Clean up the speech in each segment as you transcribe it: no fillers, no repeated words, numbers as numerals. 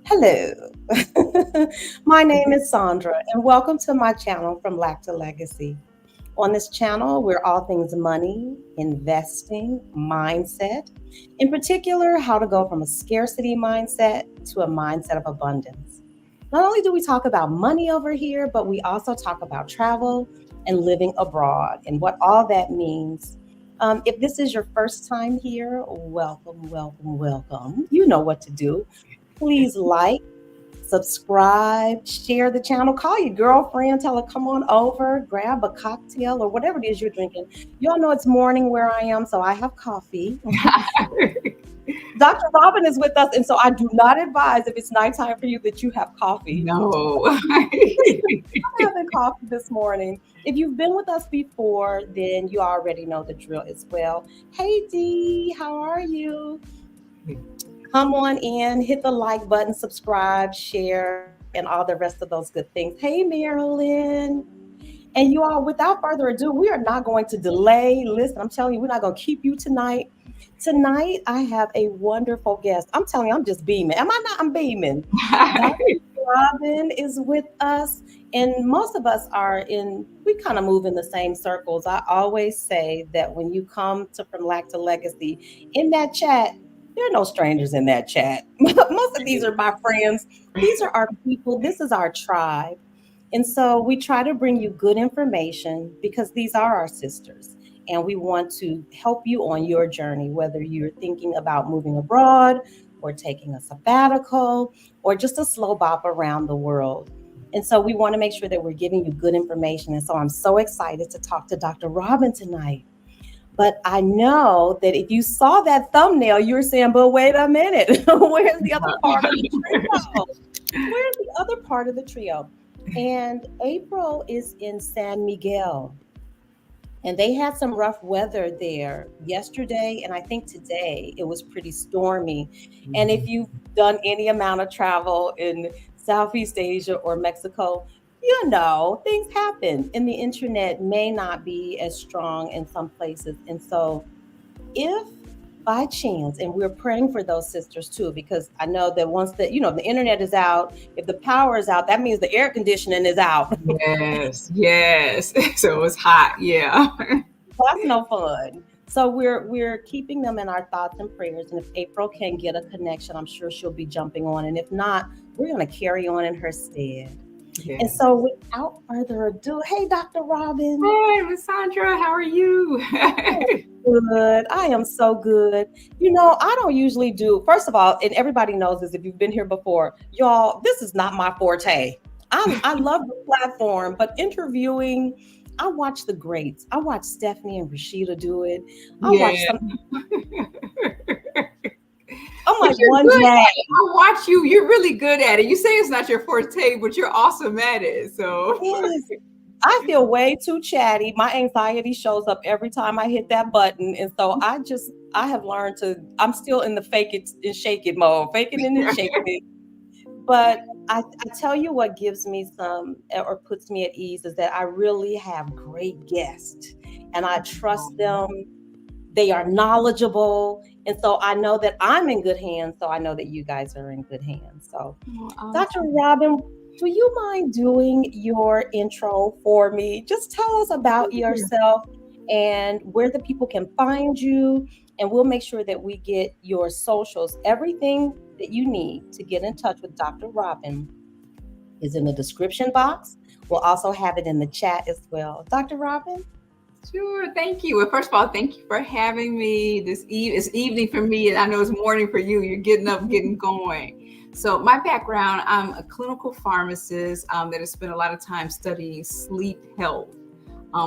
Hello. My name is Sandra, and welcome to my channel From Lack to Legacy. On this channel, we're all things money, investing, mindset, in particular, how to go from a scarcity mindset to a mindset of abundance. Not only do we talk about money over here, but we also talk about travel and living abroad and what all that means. If this is your first time here, welcome, welcome, welcome. You know what to do. Please like, subscribe, share the channel, call your girlfriend, tell her come on over, grab a cocktail or whatever it is you're drinking. Y'all know it's morning where I am, so I have coffee. Dr. Robyn is with us, and so I do not advise if it's nighttime for you that you have coffee. No. I'm having coffee this morning. If you've been with us before, then you already know the drill as well. Hey Dee, how are you? Come on in, hit the like button, subscribe, share, and all the rest of those good things. Hey, Marilyn. And you all, without further ado, we are not going to delay. Listen, I'm telling you, we're not going to keep you tonight. Tonight, I have a wonderful guest. I'm telling you, I'm just beaming. Am I not? I'm beaming. Dr. Robyn is with us. And most of us we kind of move in the same circles. I always say that when you come to From Lack to Legacy, in that chat, there are no strangers in that chat. Most of these are my friends. These are our people. This is our tribe. And so we try to bring you good information because these are our sisters. And we want to help you on your journey, whether you're thinking about moving abroad or taking a sabbatical or just a slow bop around the world. And so we want to make sure that we're giving you good information. And so I'm so excited to talk to Dr. Robyn tonight. But I know that if you saw that thumbnail, you were saying, but wait a minute, where's the other part of the trio? Where's the other part of the trio? And Apryl is in San Miguel. And they had some rough weather there yesterday. And I think today it was pretty stormy. And if you've done any amount of travel in Southeast Asia or Mexico, things happen and the internet may not be as strong in some places. And so if by chance, and we're praying for those sisters too, because I know that once the internet is out, if the power is out, that means the air conditioning is out. Yes. So it's hot. Yeah. That's no fun. So we're keeping them in our thoughts and prayers. And if Apryl can get a connection, I'm sure she'll be jumping on. And if not, we're going to carry on in her stead. Yes. And so without further ado, hey, Dr. Robyn. Hi, Miss Sandra. How are you? Good. I am so good. I don't usually do, first of all, and everybody knows this if you've been here before, y'all, this is not my forte. I love the platform, but interviewing, I watch the greats. I watch Stephanie and Rashida do it. Watch some. I'm like, one day I watch you. You're really good at it. You say it's not your forte, but you're awesome at it. So I feel way too chatty. My anxiety shows up every time I hit that button. And so I have learned I'm still in the fake it and shake it mode, faking it and shaking it. But I tell you what gives me or puts me at ease is that I really have great guests and I trust them. They are knowledgeable. And so I know that I'm in good hands. So I know that you guys are in good hands. So Dr. Robyn, do you mind doing your intro for me? Just tell us about yourself and where the people can find you. And we'll make sure that we get your socials. Everything that you need to get in touch with Dr. Robyn is in the description box. We'll also have it in the chat as well. Dr. Robyn? Sure. Thank you. Well, first of all, thank you for having me it's evening for me, and I know it's morning for you. You're getting up, getting going. So my background, I'm a clinical pharmacist that has spent a lot of time studying sleep health.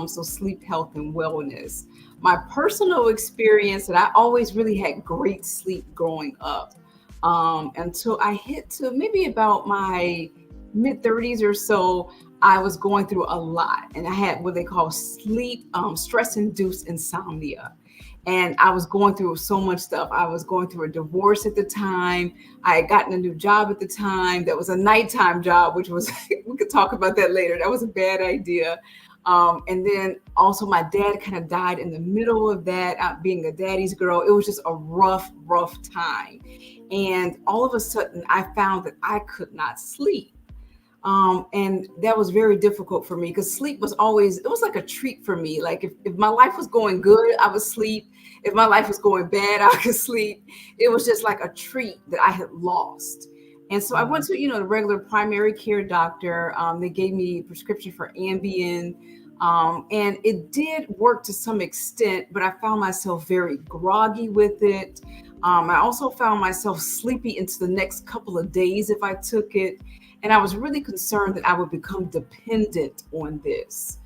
So sleep health and wellness. My personal experience that I always really had great sleep growing up until I hit to maybe about my mid-30s or so. I was going through a lot and I had what they call sleep stress-induced insomnia. And I was going through so much stuff. I was going through a divorce at the time. I had gotten a new job at the time. That was a nighttime job, which was, we could talk about that later. That was a bad idea. And then also my dad kind of died in the middle of that, being a daddy's girl. It was just a rough time. And all of a sudden I found that I could not sleep. And that was very difficult for me because sleep was always, it was like a treat for me. Like if my life was going good, I would sleep. If my life was going bad, I could sleep. It was just like a treat that I had lost. And so I went to, the regular primary care doctor. They gave me a prescription for Ambien. And it did work to some extent, but I found myself very groggy with it. I also found myself sleepy into the next couple of days if I took it. And I was really concerned that I would become dependent on this.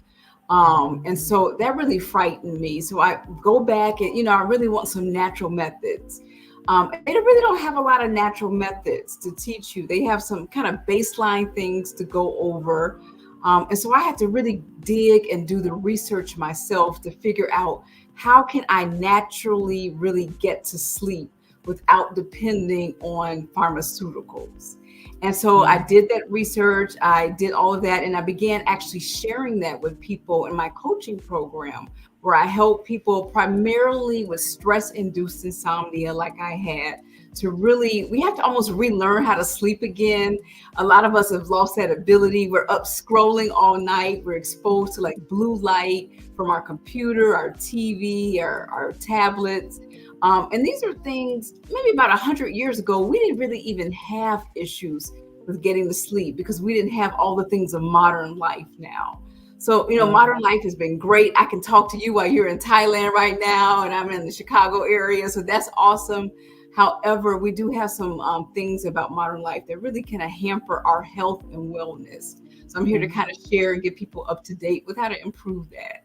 And so that really frightened me. So I go back and, I really want some natural methods. They really don't have a lot of natural methods to teach you. They have some kind of baseline things to go over. And so I had to really dig and do the research myself to figure out how can I naturally really get to sleep without depending on pharmaceuticals. And so I did that research, I did all of that, and I began actually sharing that with people in my coaching program, where I help people primarily with stress-induced insomnia like I had, to really, we have to almost relearn how to sleep again. A lot of us have lost that ability. We're up scrolling all night. We're exposed to like blue light from our computer, our TV, our tablets. And these are things, maybe about 100 years ago, we didn't really even have issues with getting to sleep because we didn't have all the things of modern life now. So, modern life has been great. I can talk to you while you're in Thailand right now, and I'm in the Chicago area. So that's awesome. However, we do have some things about modern life that really kind of hamper our health and wellness. So I'm here to kind of share and get people up to date with how to improve that.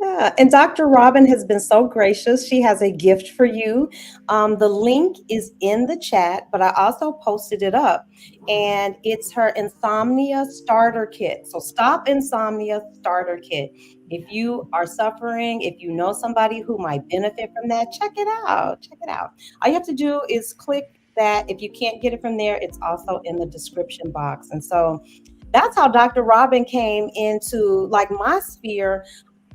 Yeah, and Dr. Robyn has been so gracious. She has a gift for you. The link is in the chat, but I also posted it up, and it's her Insomnia Starter Kit. So Stop Insomnia Starter Kit. If you are suffering, if you know somebody who might benefit from that, check it out. Check it out. All you have to do is click that. If you can't get it from there, it's also in the description box. And so that's how Dr. Robyn came into like my sphere.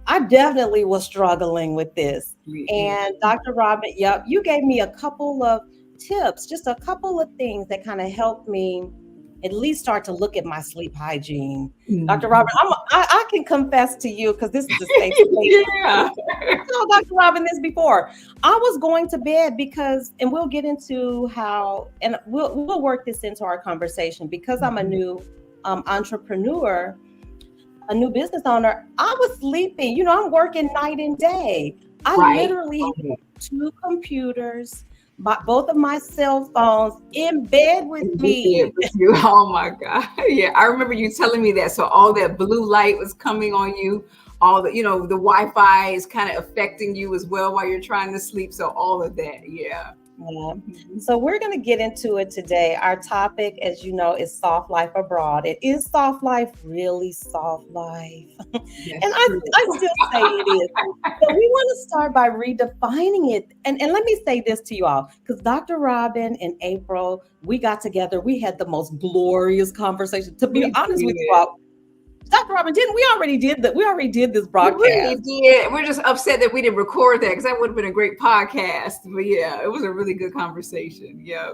I definitely was struggling with this. And Dr. Robyn, you gave me a couple of tips, just a couple of things that kind of helped me at least start to look at my sleep hygiene. Dr. Robyn, I can confess to you because this is a safe space. Yeah. I told Dr. Robyn this before. I was going to bed because, and we'll get into how, and we'll work this into our conversation because I'm a new entrepreneur, a new business owner. I was sleeping, I'm working night and day. I literally had 2 computers, both of my cell phones in bed with me. Oh my God. Yeah, I remember you telling me that. So all that blue light was coming on you. All the, the Wi-Fi is kind of affecting you as well while you're trying to sleep. So all of that. Yeah. So we're going to get into it today. Our topic, as you know, is soft life abroad. It is soft life, really soft life. Yes, and I still say it is. So we want to start by redefining it. And let me say this to you all, because Dr. Robyn and Apryl, we got together. We had the most glorious conversation. To be honest with you all, Dr. Robyn, we already did this broadcast. We really did. We're just upset that we didn't record that because that would have been a great podcast. But yeah, it was a really good conversation. Yeah.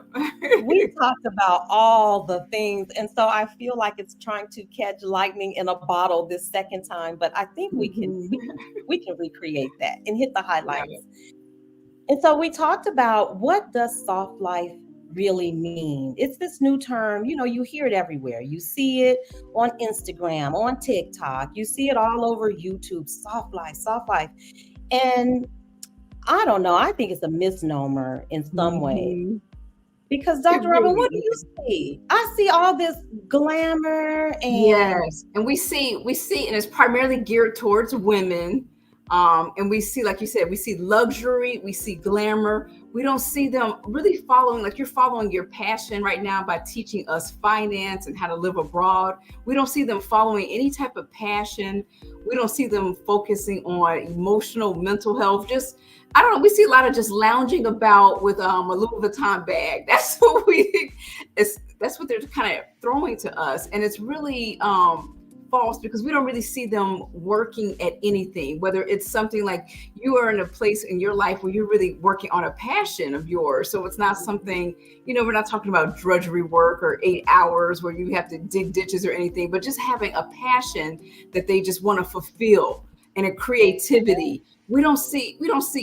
We talked about all the things. And so I feel like it's trying to catch lightning in a bottle this second time. But I think we can recreate that and hit the highlights. Yeah. And so we talked about, what does soft life really mean? It's this new term, you hear it everywhere. You see it on Instagram, on TikTok, you see it all over YouTube, soft life. And I don't know, I think it's a misnomer in some way. Because Dr. Robyn, what do you see? I see all this glamour and yes, and we see, and it's primarily geared towards women. And we see, like you said, we see luxury, we see glamour. We don't see them really following, like you're following your passion right now by teaching us finance and how to live abroad. We don't see them following any type of passion. We don't see them focusing on emotional, mental health. Just, I don't know. We see a lot of just lounging about with a Louis Vuitton bag. That's what that's what they're kind of throwing to us. And it's really false because we don't really see them working at anything, whether it's something like you are in a place in your life where you're really working on a passion of yours. So it's not something, we're not talking about drudgery work or 8 hours where you have to dig ditches or anything, but just having a passion that they just want to fulfill and a creativity. We don't see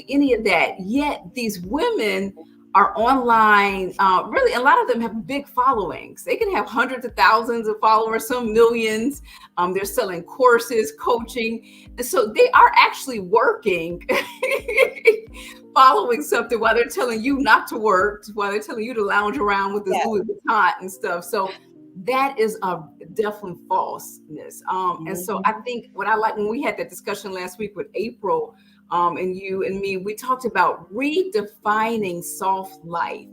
any of that yet. These women are online. Really, a lot of them have big followings. They can have hundreds of thousands of followers, some millions. They're selling courses, coaching. And so they are actually working, following something while they're telling you not to work, while they're telling you to lounge around with this Louis Vuitton and stuff. So that is a definitely falseness. And so I think what I like when we had that discussion last week with Apryl, and you and me, we talked about redefining soft life.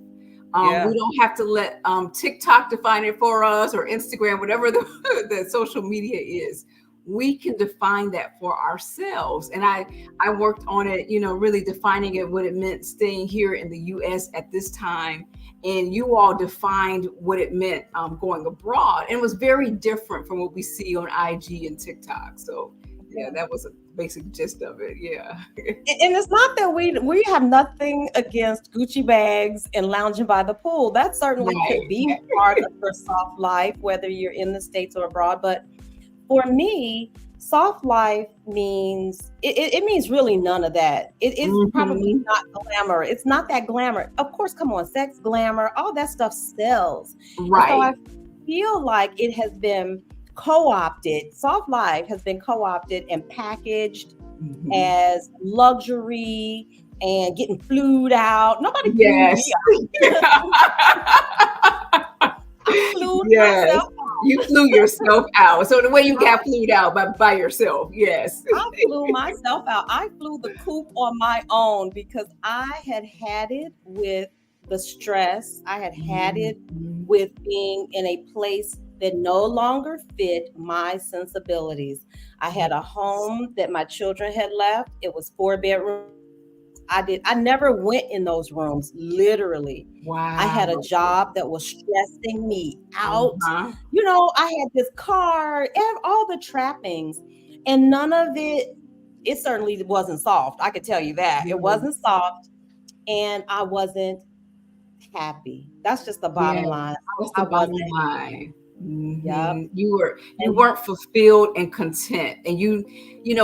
We don't have to let TikTok define it for us or Instagram, whatever the social media is. We can define that for ourselves. And I worked on it, really defining it, what it meant staying here in the US at this time. And you all defined what it meant going abroad. And it was very different from what we see on IG and TikTok. So yeah, that was a basic gist of it. Yeah. And it's not that we have nothing against Gucci bags and lounging by the pool. That certainly could be part of your soft life, whether you're in the States or abroad. But for me, soft life means it means really none of that. It is probably not glamour. It's not that glamour. Of course, come on, sex, glamour, all that stuff sells. Right. So I feel like it has been co-opted. Soft life has been co-opted and packaged as luxury and getting flued out. Nobody flew me out. I flew myself out. You flew yourself out. So the way you got flued out by yourself. Yes. I flew myself out. I flew the coop on my own because I had it with the stress. I had it with being in a place that no longer fit my sensibilities. I had a home that my children had left. It was 4 bedrooms. I never went in those rooms, literally. Wow. I had a job that was stressing me out. I had this car, all the trappings, and none of it certainly wasn't soft. I could tell you that. It wasn't soft, and I wasn't happy. That's just the bottom line. That's the bottom line. Yep. You weren't fulfilled and content, and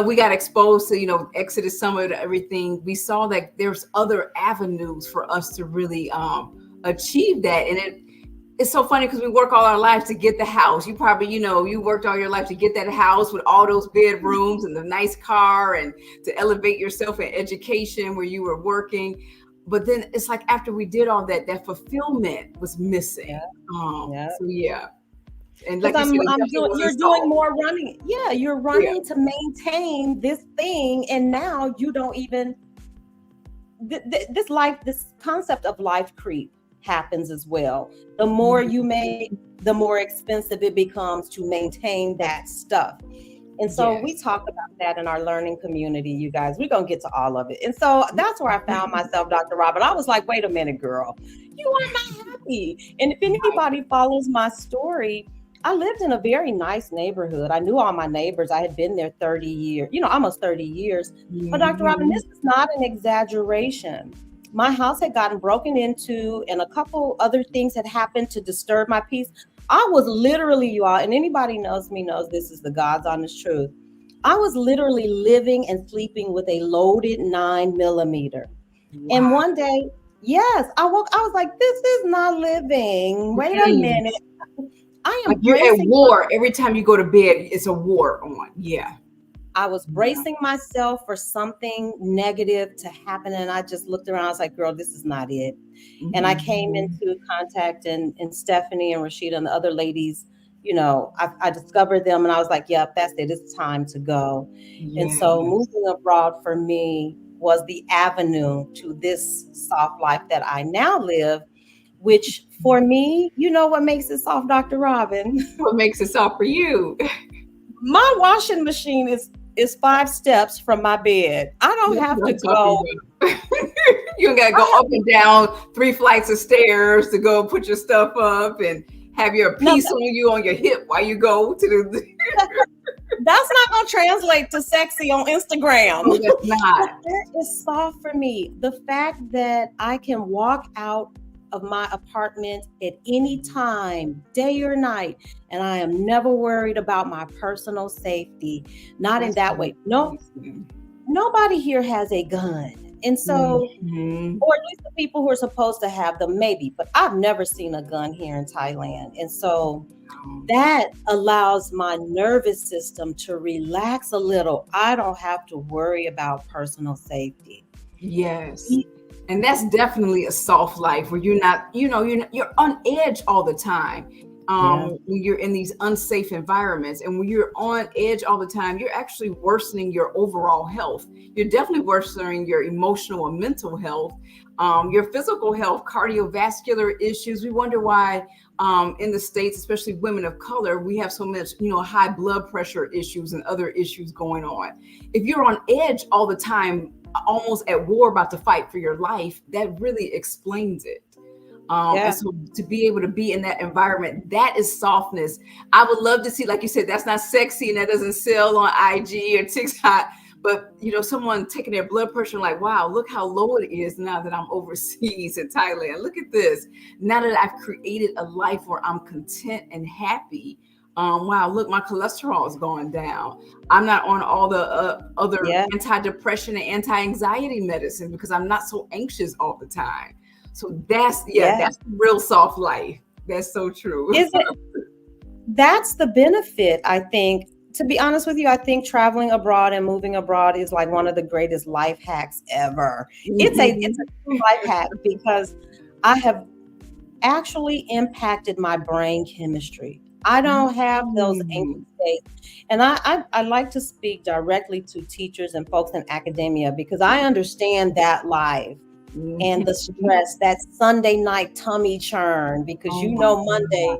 we got exposed to Exodus Summit, everything. We saw that there's other avenues for us to really achieve that, and it's so funny because we work all our lives to get the house. You probably you worked all your life to get that house with all those bedrooms and the nice car, and to elevate yourself in education where you were working. But then it's like after we did all that fulfillment was missing. So yeah. And like you're doing more running. Yeah, you're running to maintain this thing, and now you don't even. This concept of life creep happens as well. The more you make, the more expensive it becomes to maintain that stuff. And so we talk about that in our learning community, you guys. We're going to get to all of it. And so that's where I found myself, Dr. Robyn. I was like, wait a minute, girl, you are not happy. And if anybody follows my story, I lived in a very nice neighborhood. I knew all my neighbors. I had been there 30 years, almost 30 years. But Dr. Robyn, this is not an exaggeration. My house had gotten broken into, and a couple other things had happened to disturb my peace. I was literally, you all, and anybody knows me knows this is the God's honest truth. I was literally living and sleeping with a loaded 9mm. Wow. And one day, I woke, I was like, this is not living. Wait a minute. I am you're at war. Every time you go to bed, it's a war on. Yeah. I was bracing myself for something negative to happen. And I just looked around. I was like, girl, this is not it. And I came into contact and Stephanie and Rashida and the other ladies, I discovered them and I was like, yep, that's it. It's time to go. Yes. And so moving abroad for me was the avenue to this soft life that I now live, which for me, what makes it soft, Dr. Robyn? What makes it soft for you? My washing machine is 5 steps from my bed. I don't have to go. You don't got to go up and down 3 flights of stairs to go put your stuff up and have your piece on you on your hip while you go to the. That's not going to translate to sexy on Instagram. No, that's not. That is soft for me. The fact that I can walk out of my apartment at any time, day or night, and I am never worried about my personal safety. Not in that way. No, nobody here has a gun. And so, or at least the people who are supposed to have them, maybe, but I've never seen a gun here in Thailand. And so that allows my nervous system to relax a little. I don't have to worry about personal safety. Yes. And that's definitely a soft life where you're not, you're on edge all the time. When you're in these unsafe environments, and when you're on edge all the time, you're actually worsening your overall health. You're definitely worsening your emotional and mental health, your physical health, cardiovascular issues. We wonder why in the States, especially women of color, we have so much, high blood pressure issues and other issues going on. If you're on edge all the time, almost at war, about to fight for your life, that really explains it. And so to be able to be in that environment, that is softness. I would love to see, like you said, that's not sexy and that doesn't sell on IG or TikTok, but someone taking their blood pressure and like, wow, look how low it is now that I'm overseas in Thailand. Look at this. Now that I've created a life where I'm content and happy. Wow, look, my cholesterol is going down. I'm not on all the other antidepressant and anti-anxiety medicine because I'm not so anxious all the time. So that's the real soft life. That's so true. That's the benefit, I think. To be honest with you, I think traveling abroad and moving abroad is like one of the greatest life hacks ever. It's a true life hack because I have actually impacted my brain chemistry. I don't have those anxious states. And I like to speak directly to teachers and folks in academia because I understand that life. And the stress, that Sunday night tummy churn, because Monday,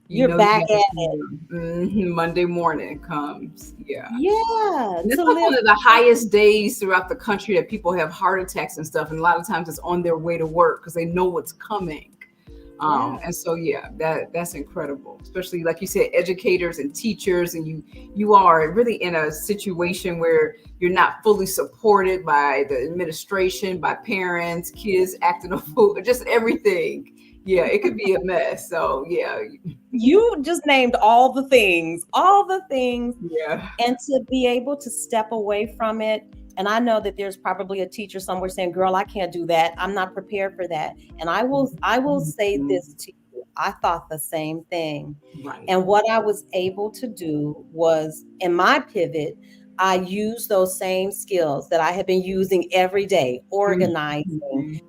you're back at it. Monday morning comes. Yeah. It's like one of the highest days throughout the country that people have heart attacks and stuff. And a lot of times it's on their way to work because they know what's coming. And so, that's incredible, especially like you said, educators and teachers, and you are really in a situation where you're not fully supported by the administration, by parents, kids acting a fool, just everything. Yeah, it could be a mess. So, you just named all the things. Yeah. And to be able to step away from it. And I know that there's probably a teacher somewhere saying, girl, I can't do that. I'm not prepared for that. And I will say this to you. I thought the same thing. Right. And what I was able to do was, in my pivot, I used those same skills that I have been using every day, organizing,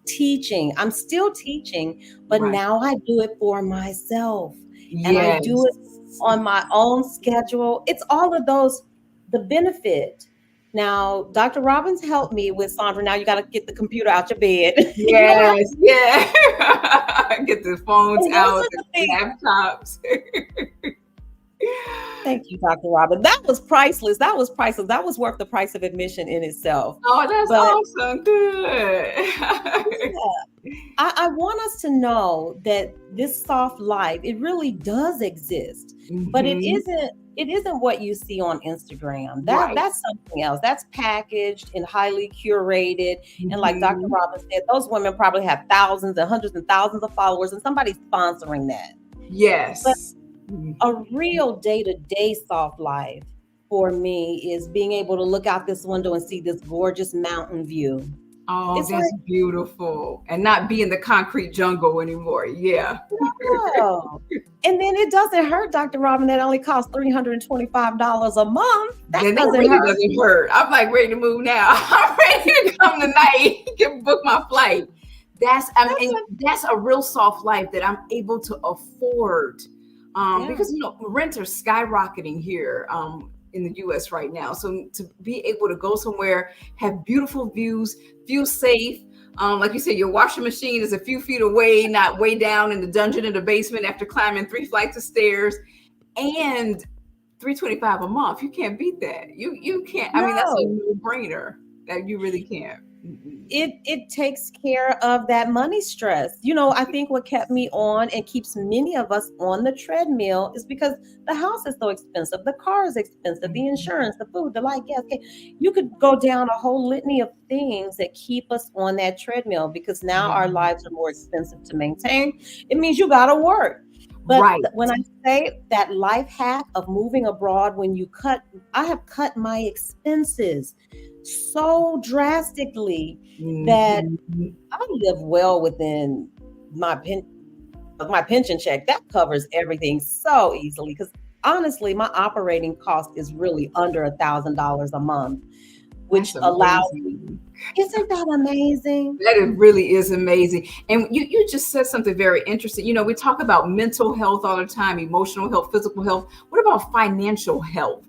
teaching. I'm still teaching, but now I do it for myself. And I do it on my own schedule. It's all of those, the benefit. Now, Dr. Robyn's helped me with Sandra. Now you got to get the computer out your bed. Yes, get the phones out, the laptops. Thank you, Dr. Robyn. That was priceless. That was worth the price of admission in itself. Oh, that's awesome. Good. I want us to know that this soft life, it really does exist, but it isn't what you see on Instagram. That's something else. That's packaged and highly curated. And like Dr. Robyn said, those women probably have thousands and hundreds and thousands of followers, and somebody's sponsoring that. Yes. But a real day-to-day soft life for me is being able to look out this window and see this gorgeous mountain view. Oh, it's that's beautiful. And not be in the concrete jungle anymore. Yeah. And then it doesn't hurt, Dr. Robyn, that only costs $325 a month. That doesn't hurt. I'm like ready to move now. I'm ready to come tonight. You can book my flight. That's a real soft life that I'm able to afford. Because rents are skyrocketing here in the US right now. So to be able to go somewhere, have beautiful views, feel safe. Like you said, your washing machine is a few feet away, not way down in the dungeon in the basement after climbing 3 flights of stairs, and $325 a month. You can't beat that. You can't. I mean, that's a no-brainer. That you really can't. it takes care of that money stress. I think what kept me on and keeps many of us on the treadmill is because the house is so expensive, the car is expensive, the insurance, the food, the light, gas. Okay, you could go down a whole litany of things that keep us on that treadmill because now our lives are more expensive to maintain. It means you got to work. But Right. when I say that life hack of moving abroad, I have cut my expenses so drastically that I live well within my pension check. That covers everything so easily because honestly, my operating cost is really under $1,000 a month, which allows me. Isn't that amazing? That it really is amazing. And you just said something very interesting. We talk about mental health all the time, emotional health, physical health. What about financial health?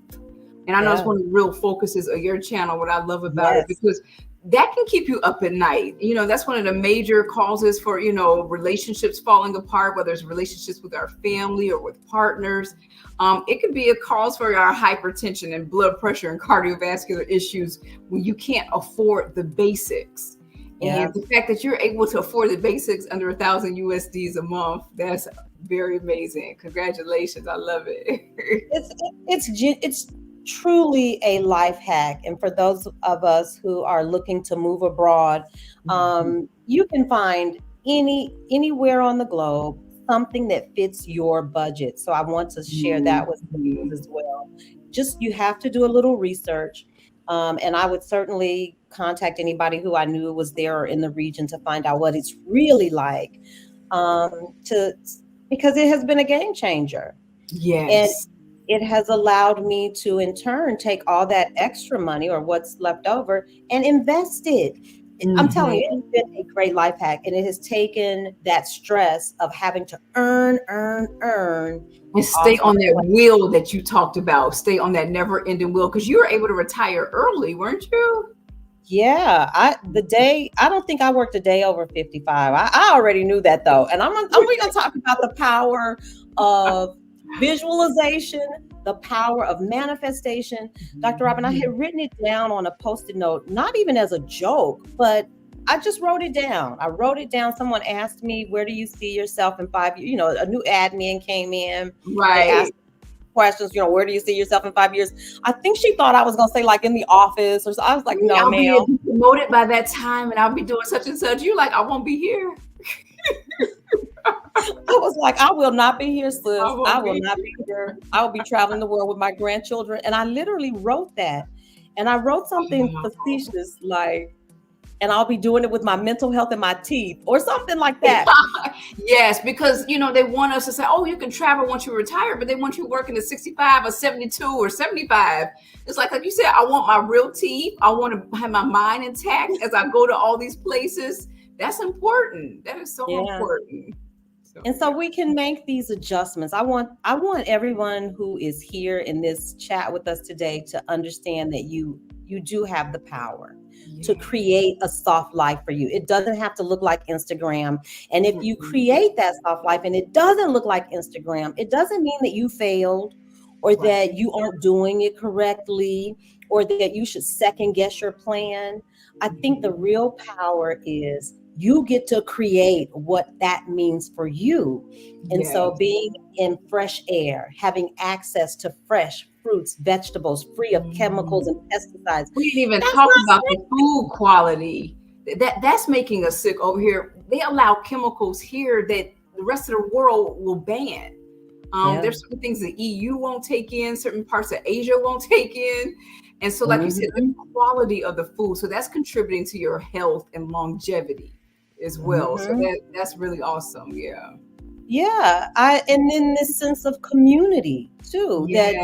And I know it's one of the real focuses of your channel, what I love about it, because that can keep you up at night. That's one of the major causes for, relationships falling apart, whether it's relationships with our family or with partners. It could be a cause for our hypertension and blood pressure and cardiovascular issues when you can't afford the basics. And the fact that you're able to afford the basics under 1,000 USDs a month, that's very amazing. Congratulations. I love it. It's truly a life hack. And for those of us who are looking to move abroad, you can find anywhere on the globe something that fits your budget. So I want to share that with you as well. Just you have to do a little research. And I would certainly contact anybody who I knew was there or in the region to find out what it's really like, because it has been a game changer. Yes. And it has allowed me to, in turn, take all that extra money or what's left over and invest it. I'm telling you, it's been a great life hack, and it has taken that stress of having to earn. And stay on that wheel that you talked about. Stay on that never-ending wheel, because you were able to retire early, weren't you? Yeah, I don't think I worked a day over 55. I already knew that though, and we're gonna talk about the power of visualization, the power of manifestation. Dr. Robyn, I had written it down on a Post-it note, not even as a joke, but I just wrote it down. I wrote it down. Someone asked me, where do you see yourself in 5 years? A new admin came in. Right. They asked questions, where do you see yourself in 5 years? I think she thought I was going to say like in the office or so. I was like, no, I'll ma'am. be promoted by that time and I'll be doing such and such. You're like, I won't be here. I was like, I will not be here, sis. I will not be here. I will be traveling the world with my grandchildren. And I literally wrote that. And I wrote something facetious like, and I'll be doing it with my mental health and my teeth or something like that. Yes, because, they want us to say, oh, you can travel once you retire, but they want you working at 65 or 72 or 75. It's like you said, I want my real teeth. I want to have my mind intact as I go to all these places. That's important. That is so important. And so we can make these adjustments. I want everyone who is here in this chat with us today to understand that you do have the power to create a soft life for you. It doesn't have to look like Instagram. And if you create that soft life and it doesn't look like Instagram, it doesn't mean that you failed or that you aren't doing it correctly or that you should second guess your plan. I think the real power is you get to create what that means for you. And so being in fresh air, having access to fresh fruits, vegetables, free of chemicals and pesticides. We didn't even talk about the food quality. That's making us sick over here. They allow chemicals here that the rest of the world will ban. There's certain things the EU won't take in, certain parts of Asia won't take in. And so, like you said, the quality of the food. So that's contributing to your health and longevity as well. So that's really awesome. Yeah. And then this sense of community too, that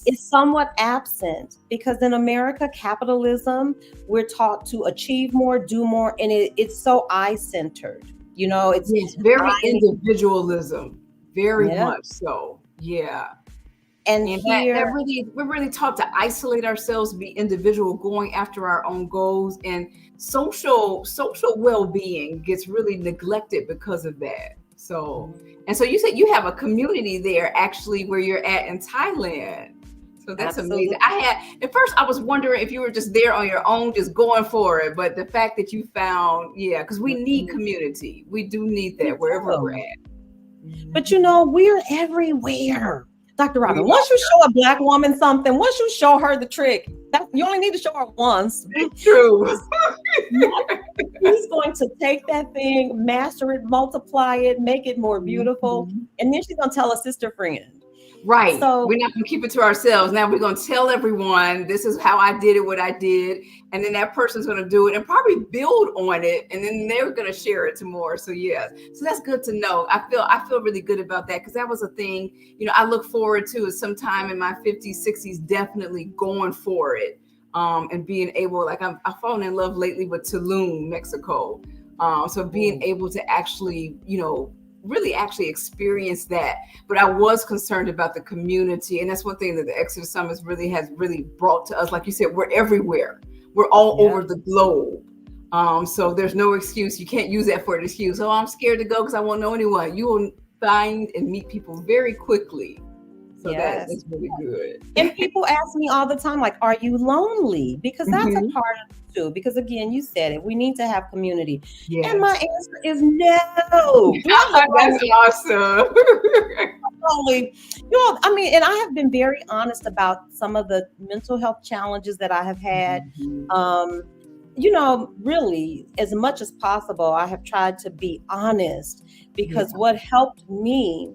is somewhat absent because in America, capitalism, we're taught to achieve more, do more, and it's so I-centered. It's very individualism, very much so. Yeah. And here, we're really taught to isolate ourselves, be individual, going after our own goals, and social well-being gets really neglected because of that. So you said you have a community there actually where you're at in Thailand. So that's amazing. At first I was wondering if you were just there on your own, just going for it. But the fact that you found, because we need community. We do need that wherever we're at. But we're everywhere. Dr. Robyn, once you show a Black woman something, once you show her the trick, you only need to show her once. It's true. She's going to take that thing, master it, multiply it, make it more beautiful. And then she's going to tell a sister friend. Right. So we're not going to keep it to ourselves. Now we're going to tell everyone this is how I did it, what I did. And then that person's going to do it and probably build on it. And then they're going to share it to more. So so that's good to know. I feel really good about that, because that was a thing, I look forward to is sometime in my 50s, 60s, definitely going for it. And being able, like I've fallen in love lately with Tulum, Mexico. So being able to actually, really actually experience that. But I was concerned about the community. And that's one thing that the Exodus Summit has really brought to us. Like you said, we're everywhere. We're all over the globe. So there's no excuse. You can't use that for an excuse. Oh, I'm scared to go because I won't know anyone. You will find and meet people very quickly. So that's really good. And people ask me all the time, like, are you lonely? Because that's a part of it too. Because again, you said it, we need to have community. Yes. And my answer is no. That's awesome. Lonely. And I have been very honest about some of the mental health challenges that I have had. Really, as much as possible, I have tried to be honest, because what helped me,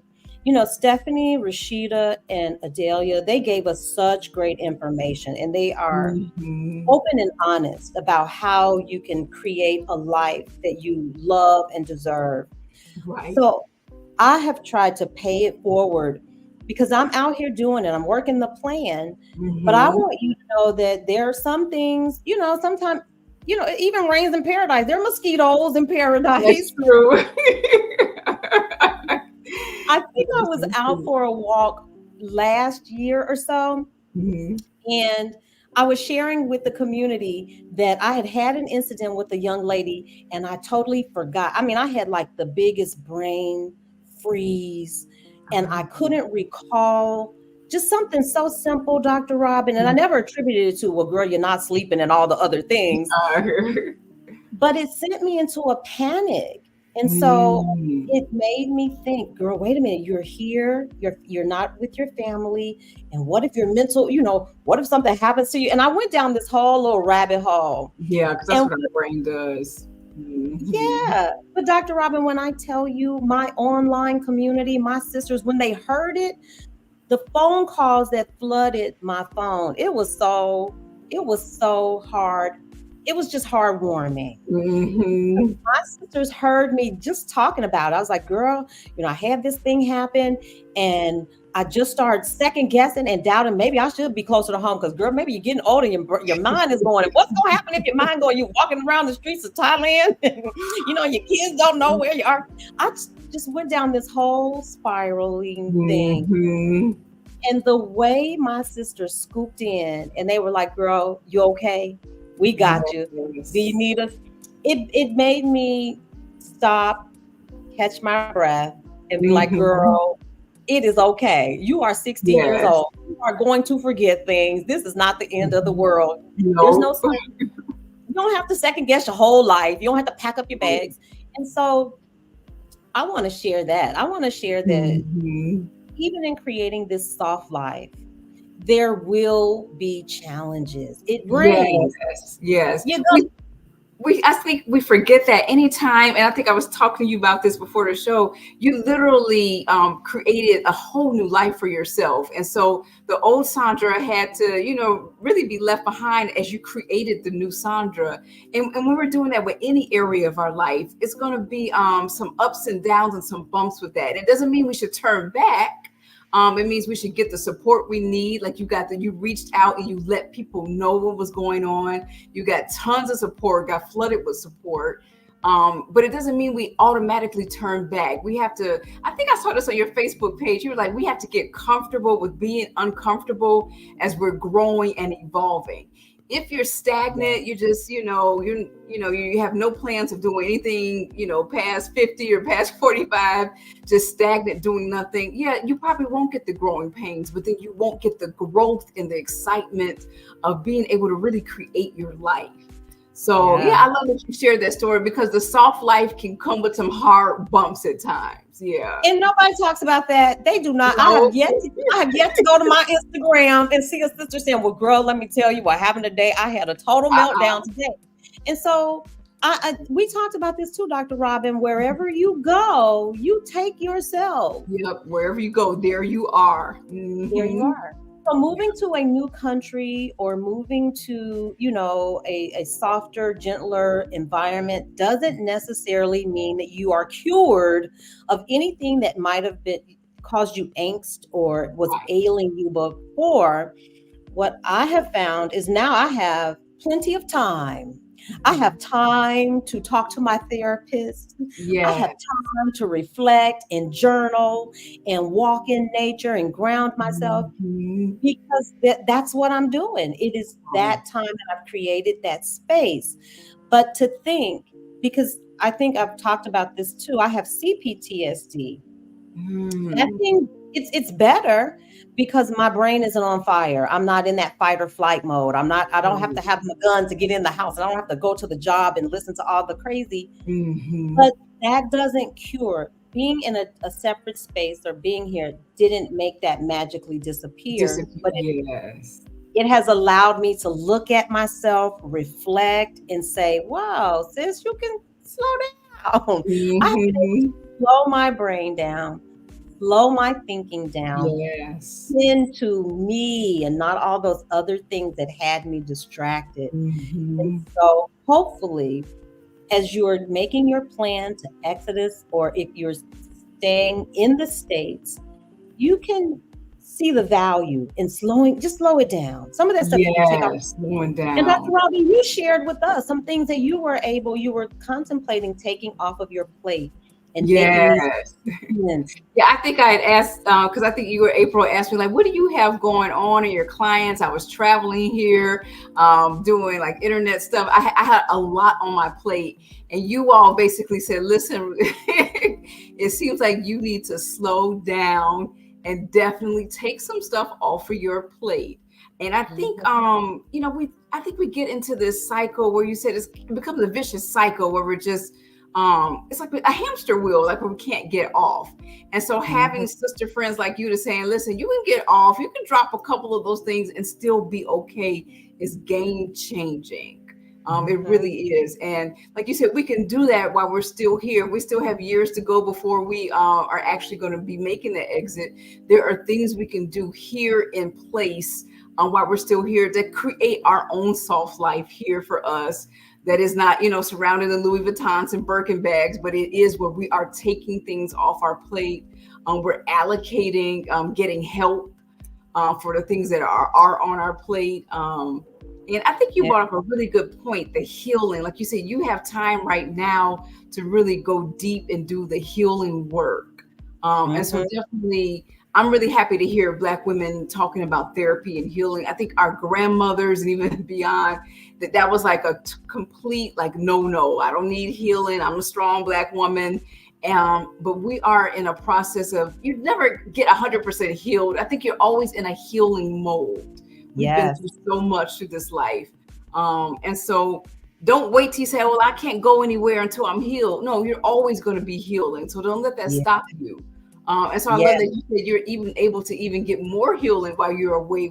Stephanie, Rashida, and Adelia, they gave us such great information, and they are open and honest about how you can create a life that you love and deserve. Right. So I have tried to pay it forward, because I'm out here doing it. I'm working the plan, but I want you to know that there are some things, sometimes, it even rains in paradise. There are mosquitoes in paradise. That's true. I think I was out for a walk last year or so, and I was sharing with the community that I had an incident with a young lady, and I totally forgot. I had like the biggest brain freeze, and I couldn't recall just something so simple, Dr. Robyn, and I never attributed it to, well, girl, you're not sleeping and all the other things, but it sent me into a panic. And so it made me think, girl, wait a minute, you're here, you're not with your family. And what if your mental, what if something happens to you? And I went down this whole little rabbit hole. Yeah, because that's what our brain does. Yeah. But Dr. Robyn, when I tell you, my online community, my sisters, when they heard it, the phone calls that flooded my phone, it was so hard. It was just heartwarming. My sisters heard me just talking about it. I was like, girl, I had this thing happen, and I just started second guessing and doubting maybe I should be closer to home, because girl, maybe you're getting older and your mind is going, what's going to happen if your mind going, you're walking around the streets of Thailand, and your kids don't know where you are. I just went down this whole spiraling thing. And the way my sisters scooped in, and they were like, girl, you okay? We got you. Do you need us? It made me stop, catch my breath, and be like, girl, it is okay. You are 60 years old. You are going to forget things. This is not the end of the world. There's no, you don't have to second guess your whole life. You don't have to pack up your bags. And so I want to share that. I want to share that even in creating this soft life, there will be challenges. It brings. Yes. I think we forget that anytime, and I think I was talking to you about this before the show, you literally created a whole new life for yourself. And so the old Sandra had to, really be left behind as you created the new Sandra. And when we're doing that with any area of our life, it's going to be some ups and downs and some bumps with that. It doesn't mean we should turn back. It means we should get the support we need. Like you reached out and you let people know what was going on. You got tons of support, got flooded with support. But it doesn't mean we automatically turn back. We have to, I think I saw this on your Facebook page. You were like, we have to get comfortable with being uncomfortable as we're growing and evolving. If you're stagnant, you just, you have no plans of doing anything, past 50 or past 45, just stagnant, doing nothing. Yeah, you probably won't get the growing pains, but then you won't get the growth and the excitement of being able to really create your life. So I love that you shared that story, because the soft life can come with some hard bumps at times. Yeah. And nobody talks about that. They do not. No. I have yet to go to my Instagram and see a sister saying, well, girl, let me tell you what happened today. I had a total meltdown today. And so we talked about this too, Dr. Robyn. Wherever you go, you take yourself. Yep. Wherever you go, there you are. Mm-hmm. There you are. So moving to a new country or moving to, a softer, gentler environment doesn't necessarily mean that you are cured of anything that might have caused you angst or was ailing you before. What I have found is now I have plenty of time. I have time to talk to my therapist. I have time to reflect and journal and walk in nature and ground myself, because that's what I'm doing. It is that time that I've created that space. But to think, because I think I've talked about this too, I have CPTSD. That thing, it's better because my brain isn't on fire. I'm not in that fight or flight mode. I don't have to have my gun to get in the house. I don't have to go to the job and listen to all the crazy. But that doesn't cure. Being in a separate space or being here didn't make that magically disappear. But it has allowed me to look at myself, reflect, and say, wow, sis, you can slow down. I have to slow my brain down, slow my thinking down, into me and not all those other things that had me distracted. And so hopefully, as you're making your plan to Exodus, or if you're staying in the States, you can see the value in slow it down. Some of that stuff you can take off. Slowing down. And Dr. Robyn, you shared with us some things that you were contemplating taking off of your plate. And I think I had asked, because I think you or Apryl asked me, like, what do you have going on in your clients? I was traveling here, doing like internet stuff. I had a lot on my plate, and you all basically said, listen, it seems like you need to slow down and definitely take some stuff off of your plate. And I think, I think we get into this cycle where you said it becomes a vicious cycle where we're just, it's like a hamster wheel, like we can't get off. And so having sister friends like you to saying, listen, you can get off, you can drop a couple of those things and still be okay, is game changing. It really is. And like you said, we can do that while we're still here. We still have years to go before we are actually going to be making the exit. There are things we can do here in place while we're still here to create our own soft life here for us. That is not, surrounded in Louis Vuittons and Birkin bags, but it is where we are taking things off our plate. We're allocating, getting help for the things that are on our plate. And I think you brought up a really good point, the healing. Like you said, you have time right now to really go deep and do the healing work. And so definitely, I'm really happy to hear Black women talking about therapy and healing. I think our grandmothers and even beyond, that was like a complete, like, no, I don't need healing. I'm a strong Black woman. But we are in a process of, you never get 100% healed. I think you're always in a healing mode. We've been through so much through this life. And so don't wait till you say, well, I can't go anywhere until I'm healed. No, you're always going to be healing. So don't let that stop you. And so I love that you said you're even able to even get more healing while you're away,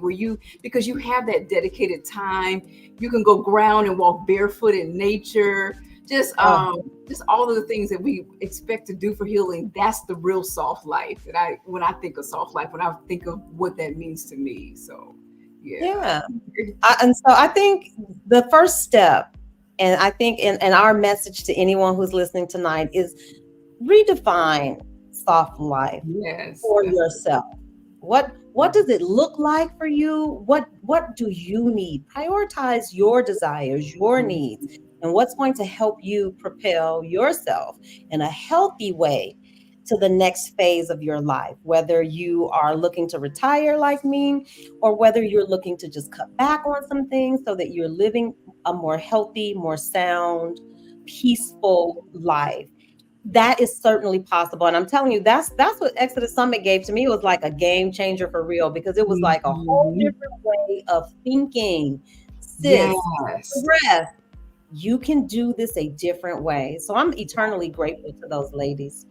because you have that dedicated time. You can go ground and walk barefoot in nature. Just all of the things that we expect to do for healing. That's the real soft life. When I think of soft life, when I think of what that means to me. So, and so I think the first step, and I think and our message to anyone who's listening tonight is redefine soft life for yourself. What does it look like for you? What do you need? Prioritize your desires, your needs, and what's going to help you propel yourself in a healthy way to the next phase of your life, whether you are looking to retire like me, or whether you're looking to just cut back on some things so that you're living a more healthy, more sound, peaceful life. That is certainly possible. And I'm telling you, that's what Exodus Summit gave to me. It was like a game changer for real, because it was like a whole different way of thinking. Sis, Yes. rest. You can do this a different way. So I'm eternally grateful to those ladies.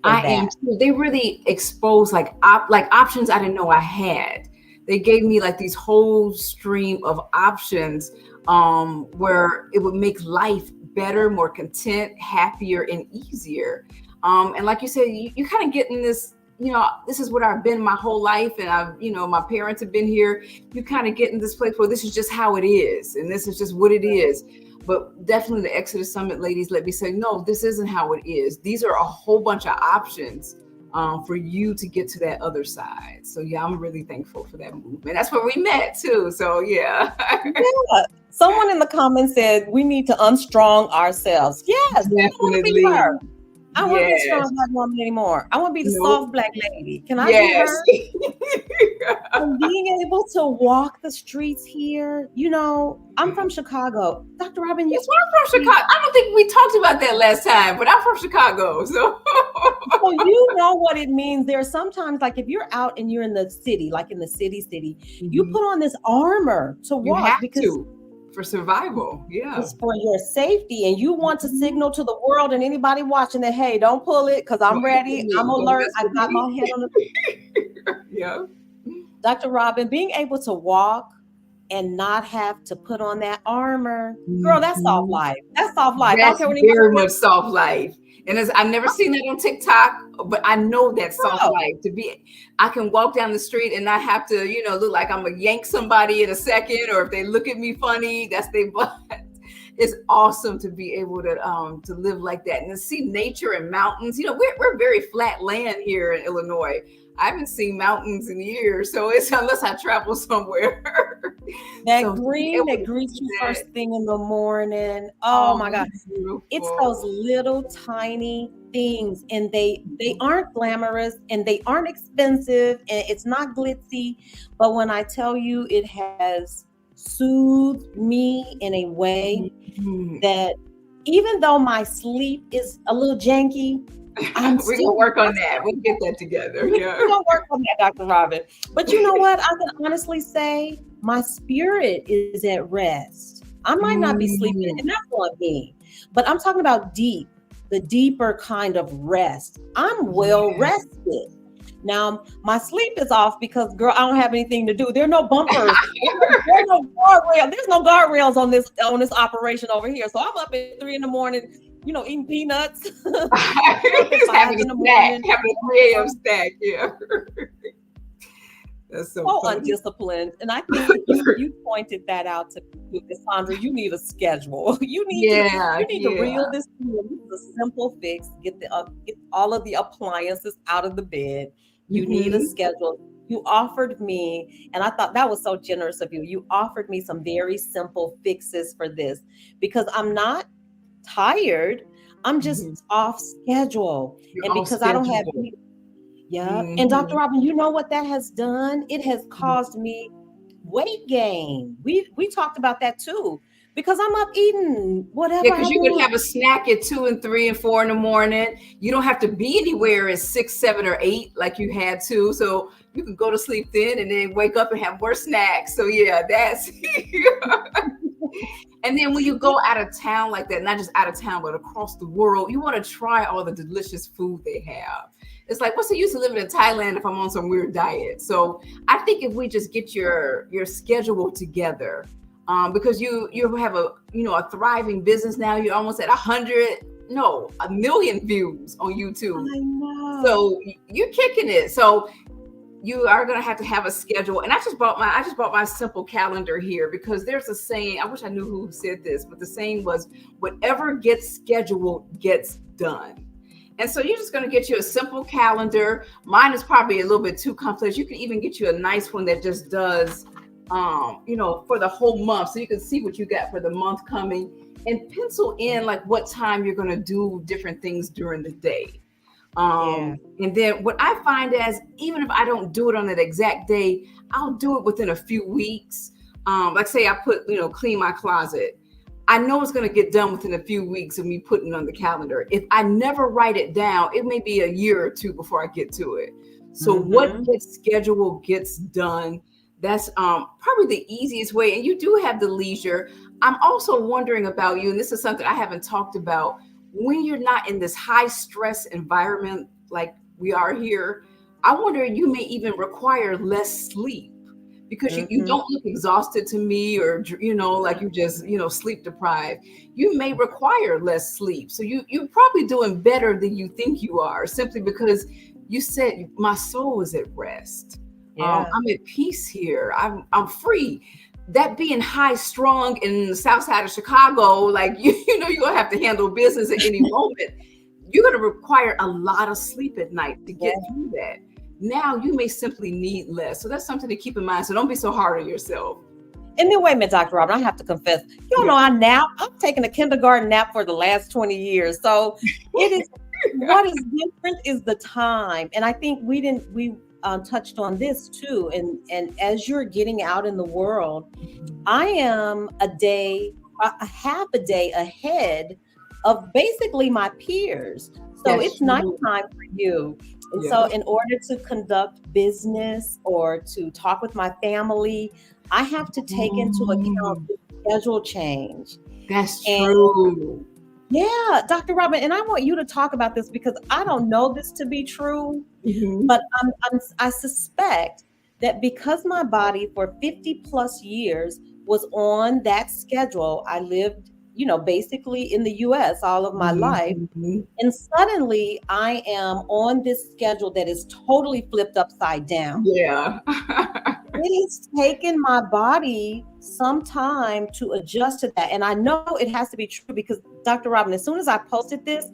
I am too. They really exposed like options I didn't know I had. They gave me like these whole stream of options where it would make life better, more content, happier, and easier. And like you said, you kind of get in this, this is what I've been my whole life, and my parents have been here. You kind of get in this place where this is just how it is, and this is just what it is. But definitely the Exodus Summit ladies let me say, no, this isn't how it is. These are a whole bunch of options for you to get to that other side. So yeah, I'm really thankful for that movement. That's where we met too. So yeah. Yeah. Someone in the comments said we need to unstrong ourselves. Yes, definitely. I don't want to be a strong black woman anymore. I want to be the soft black lady. Can I be her? And being able to walk the streets here, I'm from Chicago. Dr. Robyn, yes, I'm from Chicago. I don't think we talked about that last time, but I'm from Chicago. So you know what it means. There are sometimes, like if you're out and you're in the city, like in the city, you put on this armor to walk for survival. Yeah. It's for your safety. And you want to signal to the world and anybody watching that, hey, don't pull it because I'm ready. I'm alert. I've got my head on the yeah. Dr. Robyn, being able to walk and not have to put on that armor, girl, that's soft life. That's soft life. That's very much soft life. And I've never seen that on TikTok, but I know that's soft life. I can walk down the street and not have to, look like I'm gonna yank somebody in a second, or if they look at me funny, that's their butt. It's awesome to be able to live like that and to see nature and mountains. We're very flat land here in Illinois. I haven't seen mountains in years, so it's unless I travel somewhere. That green that greets you first thing in the morning. Oh my God. It's those little tiny things, and they aren't glamorous and they aren't expensive and it's not glitzy. But when I tell you, it has soothed me in a way that even though my sleep is a little janky, we're gonna work on that. We'll get that together. Yeah. We're gonna work on that, Dr. Robyn. But you know what? I can honestly say my spirit is at rest. I might not be sleeping, and that's on me. But I'm talking about the deeper kind of rest. I'm well rested. Now my sleep is off because, girl, I don't have anything to do. There are no bumpers. There's no guardrails. There's no guardrails on this operation over here. So I'm up at 3 a.m. Eating peanuts. having a 3 a.m. snack. Yeah. That's so undisciplined. And I think you pointed that out to me, Cassandra. You need a schedule. You need to reel this through. This is a simple fix. Get all of the appliances out of the bed. You need a schedule. You offered me, and I thought that was so generous of you. You offered me some very simple fixes for this because I'm not tired. I'm just off schedule. And because I don't have and Dr. Robyn, you know what that has done? It has caused me weight gain. We talked about that too, because I'm up eating whatever. Yeah, because you can have a snack at 2 and 3 and 4 in the morning. You don't have to be anywhere at 6, 7, or 8 like you had to. So you can go to sleep then and then wake up and have more snacks. So yeah, that's And then when you go out of town like that, not just out of town, but across the world, you want to try all the delicious food they have. It's like, what's the use of living in Thailand if I'm on some weird diet? So I think if we just get your schedule together, because you have a thriving business now, you're almost at 1 million views on YouTube. I know. So you're kicking it. So you are going to have a schedule. And I just bought my simple calendar here because there's a saying, I wish I knew who said this, but the saying was, whatever gets scheduled gets done. And so you're just going to get you a simple calendar. Mine is probably a little bit too complex. You can even get you a nice one that just does, for the whole month. So you can see what you got for the month coming and pencil in like what time you're going to do different things during the day. And then what I find is, even if I don't do it on that exact day, I'll do it within a few weeks. Like say I put, clean my closet. I know it's going to get done within a few weeks of me putting it on the calendar. If I never write it down, it may be a year or two before I get to it. So what gets scheduled gets done. That's probably the easiest way. And you do have the leisure. I'm also wondering about you, and this is something I haven't talked about. When you're not in this high stress environment like we are here, I wonder you may even require less sleep, because you don't look exhausted to me, or like you just sleep deprived. You may require less sleep, so you're probably doing better than you think you are, simply because you said my soul is at rest. I'm at peace here. I'm free. That being high strung in the south side of Chicago, like you're gonna have to handle business at any moment. You're gonna require a lot of sleep at night to get through that. Now you may simply need less. So that's something to keep in mind. So don't be so hard on yourself. And then wait a minute, Dr. Robyn, I have to confess, you know, I nap. I've taken a kindergarten nap for the last 20 years. So it is, what is different is the time. And I think we touched on this too. And as you're getting out in the world, I am a half a day ahead of basically my peers. So it's nighttime for you. And so in order to conduct business or to talk with my family, I have to take into account the schedule change. That's true. Yeah, Dr. Robyn, and I want you to talk about this because I don't know this to be true, but I suspect that because my body for 50 plus years was on that schedule, I lived basically in the US all of my life. And suddenly I am on this schedule that is totally flipped upside down. Yeah. It has taken my body some time to adjust to that. And I know it has to be true because Dr. Robyn, as soon as I posted this,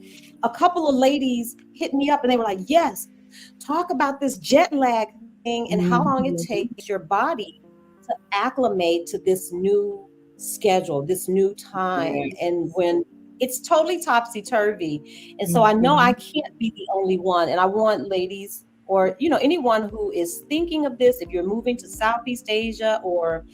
a couple of ladies hit me up and they were like, yes, talk about this jet lag thing and how long it takes your body to acclimate to this new schedule, this new time, and when it's totally topsy-turvy. And so I know I can't be the only one, and I want ladies or anyone who is thinking of this, if you're moving to Southeast Asia or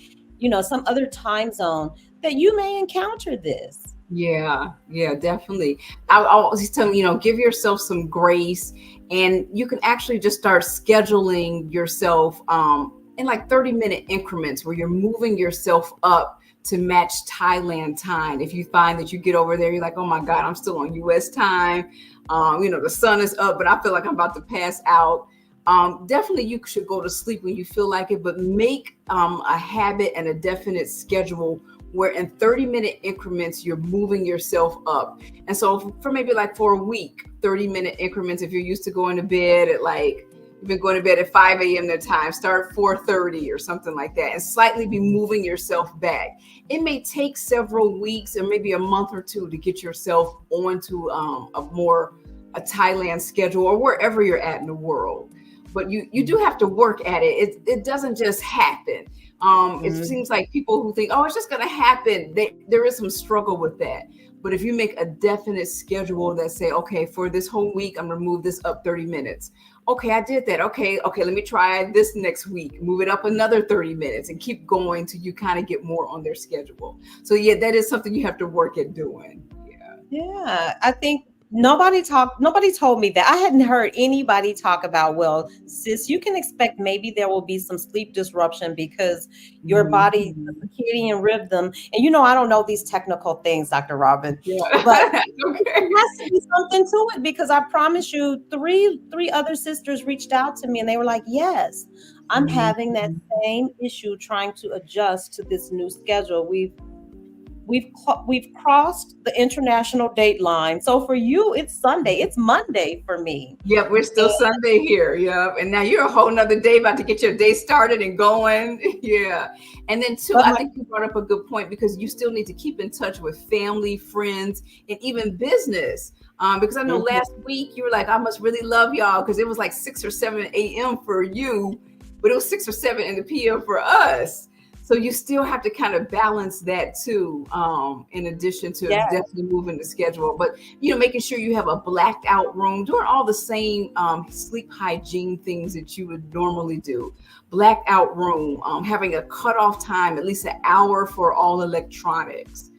some other time zone, that you may encounter this. Yeah, definitely. I always tell them, give yourself some grace, and you can actually just start scheduling yourself in like 30-minute increments where you're moving yourself up to match Thailand time. If you find that you get over there, you're like, oh my God, I'm still on US time. The sun is up, but I feel like I'm about to pass out. Definitely you should go to sleep when you feel like it, but make a habit and a definite schedule where in 30-minute increments, you're moving yourself up. And so for a week, 30-minute increments, if you're used to going to bed at you've been going to bed at 5 a.m. their time, start 4:30 or something like that, and slightly be moving yourself back. It may take several weeks or maybe a month or two to get yourself onto a Thailand schedule or wherever you're at in the world. But you do have to work at it. It doesn't just happen. It seems like people who think, oh, it's just going to happen. There is some struggle with that. But if you make a definite schedule that say, okay, for this whole week, I'm going to move this up 30 minutes. Okay, I did that. Okay, let me try this next week. Move it up another 30 minutes and keep going till you kind of get more on their schedule. So that is something you have to work at doing. Yeah, I think nobody told me that. I hadn't heard anybody talk about, well, sis, you can expect maybe there will be some sleep disruption because your body, the circadian rhythm, and I don't know these technical things, Dr. Robyn, but there has to be something to it because I promise you, three other sisters reached out to me and they were like, yes, I'm having that same issue trying to adjust to this new schedule. We've crossed the international date line. So for you, it's Sunday. It's Monday for me. Yep, we're still Sunday here. Yep. And now you're a whole nother day about to get your day started and going. Yeah. And then too, I think you brought up a good point because you still need to keep in touch with family, friends, and even business. Because I know last week you were like, I must really love y'all because it was like 6 or 7 a.m. for you, but it was 6 or 7 in the p.m. for us. So you still have to kind of balance that too, in addition to Yes. definitely moving the schedule. But making sure you have a blacked out room, doing all the same sleep hygiene things that you would normally do. Blacked out room, having a cutoff time, at least an hour for all electronics.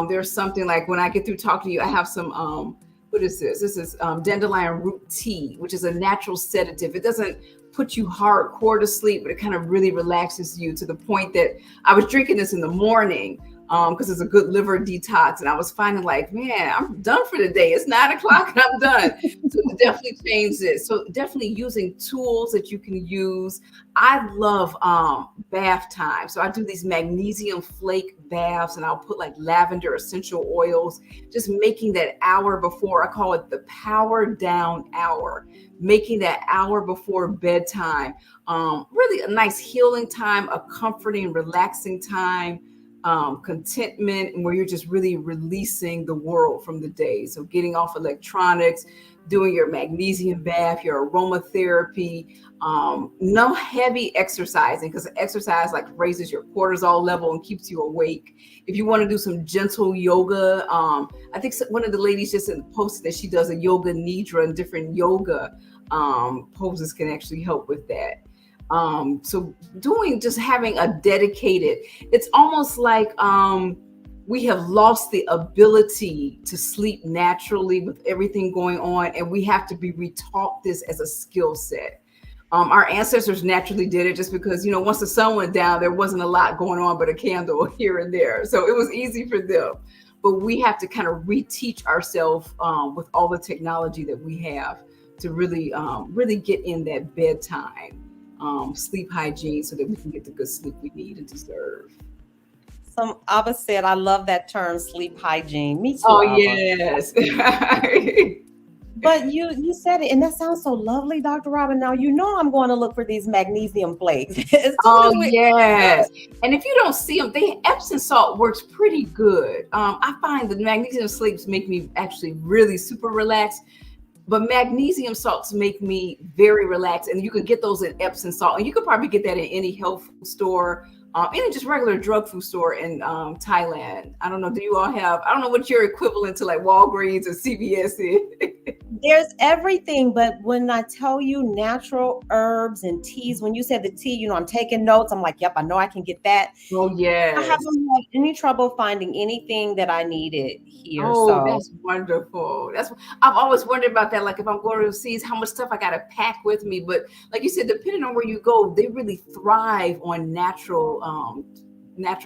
There's something like when I get through talking to you, I have some what is this? This is dandelion root tea, which is a natural sedative. It doesn't put you hardcore to sleep, but it kind of really relaxes you to the point that I was drinking this in the morning because it's a good liver detox. And I was finding like, man, I'm done for the day. It's 9 o'clock and I'm done. So it definitely changed it. So definitely using tools that you can use. I love bath time. So I do these magnesium flake baths and I'll put like lavender essential oils, just making that hour before. I call it the power down hour. Making that hour before bedtime really a nice healing time, a comforting, relaxing time, contentment, and where you're just really releasing the world from the day. So getting off electronics, doing your magnesium bath, your aromatherapy, no heavy exercising, because exercise like raises your cortisol level and keeps you awake. If you want to do some gentle yoga, I think one of the ladies just posted that she does a yoga nidra, and different yoga poses can actually help with that. So just having a dedicated, it's almost like we have lost the ability to sleep naturally with everything going on, and we have to be retaught this as a skill set. Our ancestors naturally did it just because, once the sun went down, there wasn't a lot going on but a candle here and there. So it was easy for them. But we have to kind of reteach ourselves with all the technology that we have to really get in that bedtime sleep hygiene so that we can get the good sleep we need and deserve. Some Abba said, I love that term, sleep hygiene. Me too. Oh, Abba. yes. But you said it, and that sounds so lovely, Dr. Robyn. Now, I'm going to look for these magnesium flakes. Yes. And if you don't see them, Epsom salt works pretty good. I find the magnesium flakes make me actually really super relaxed. But magnesium salts make me very relaxed. And you can get those in Epsom salt. And you could probably get that in any health food store, any just regular drug food store in Thailand. I don't know. Do you all have, I don't know what your equivalent to like Walgreens or CVS is. There's everything. But when I tell you natural herbs and teas, when you said the tea, I'm taking notes. I'm like, yep, I know I can get that. Oh, yes. I haven't had any trouble finding anything that I needed here. Oh, that's wonderful. I've always wondered about that. Like if I'm going overseas, how much stuff I got to pack with me. But like you said, depending on where you go, they really thrive on natural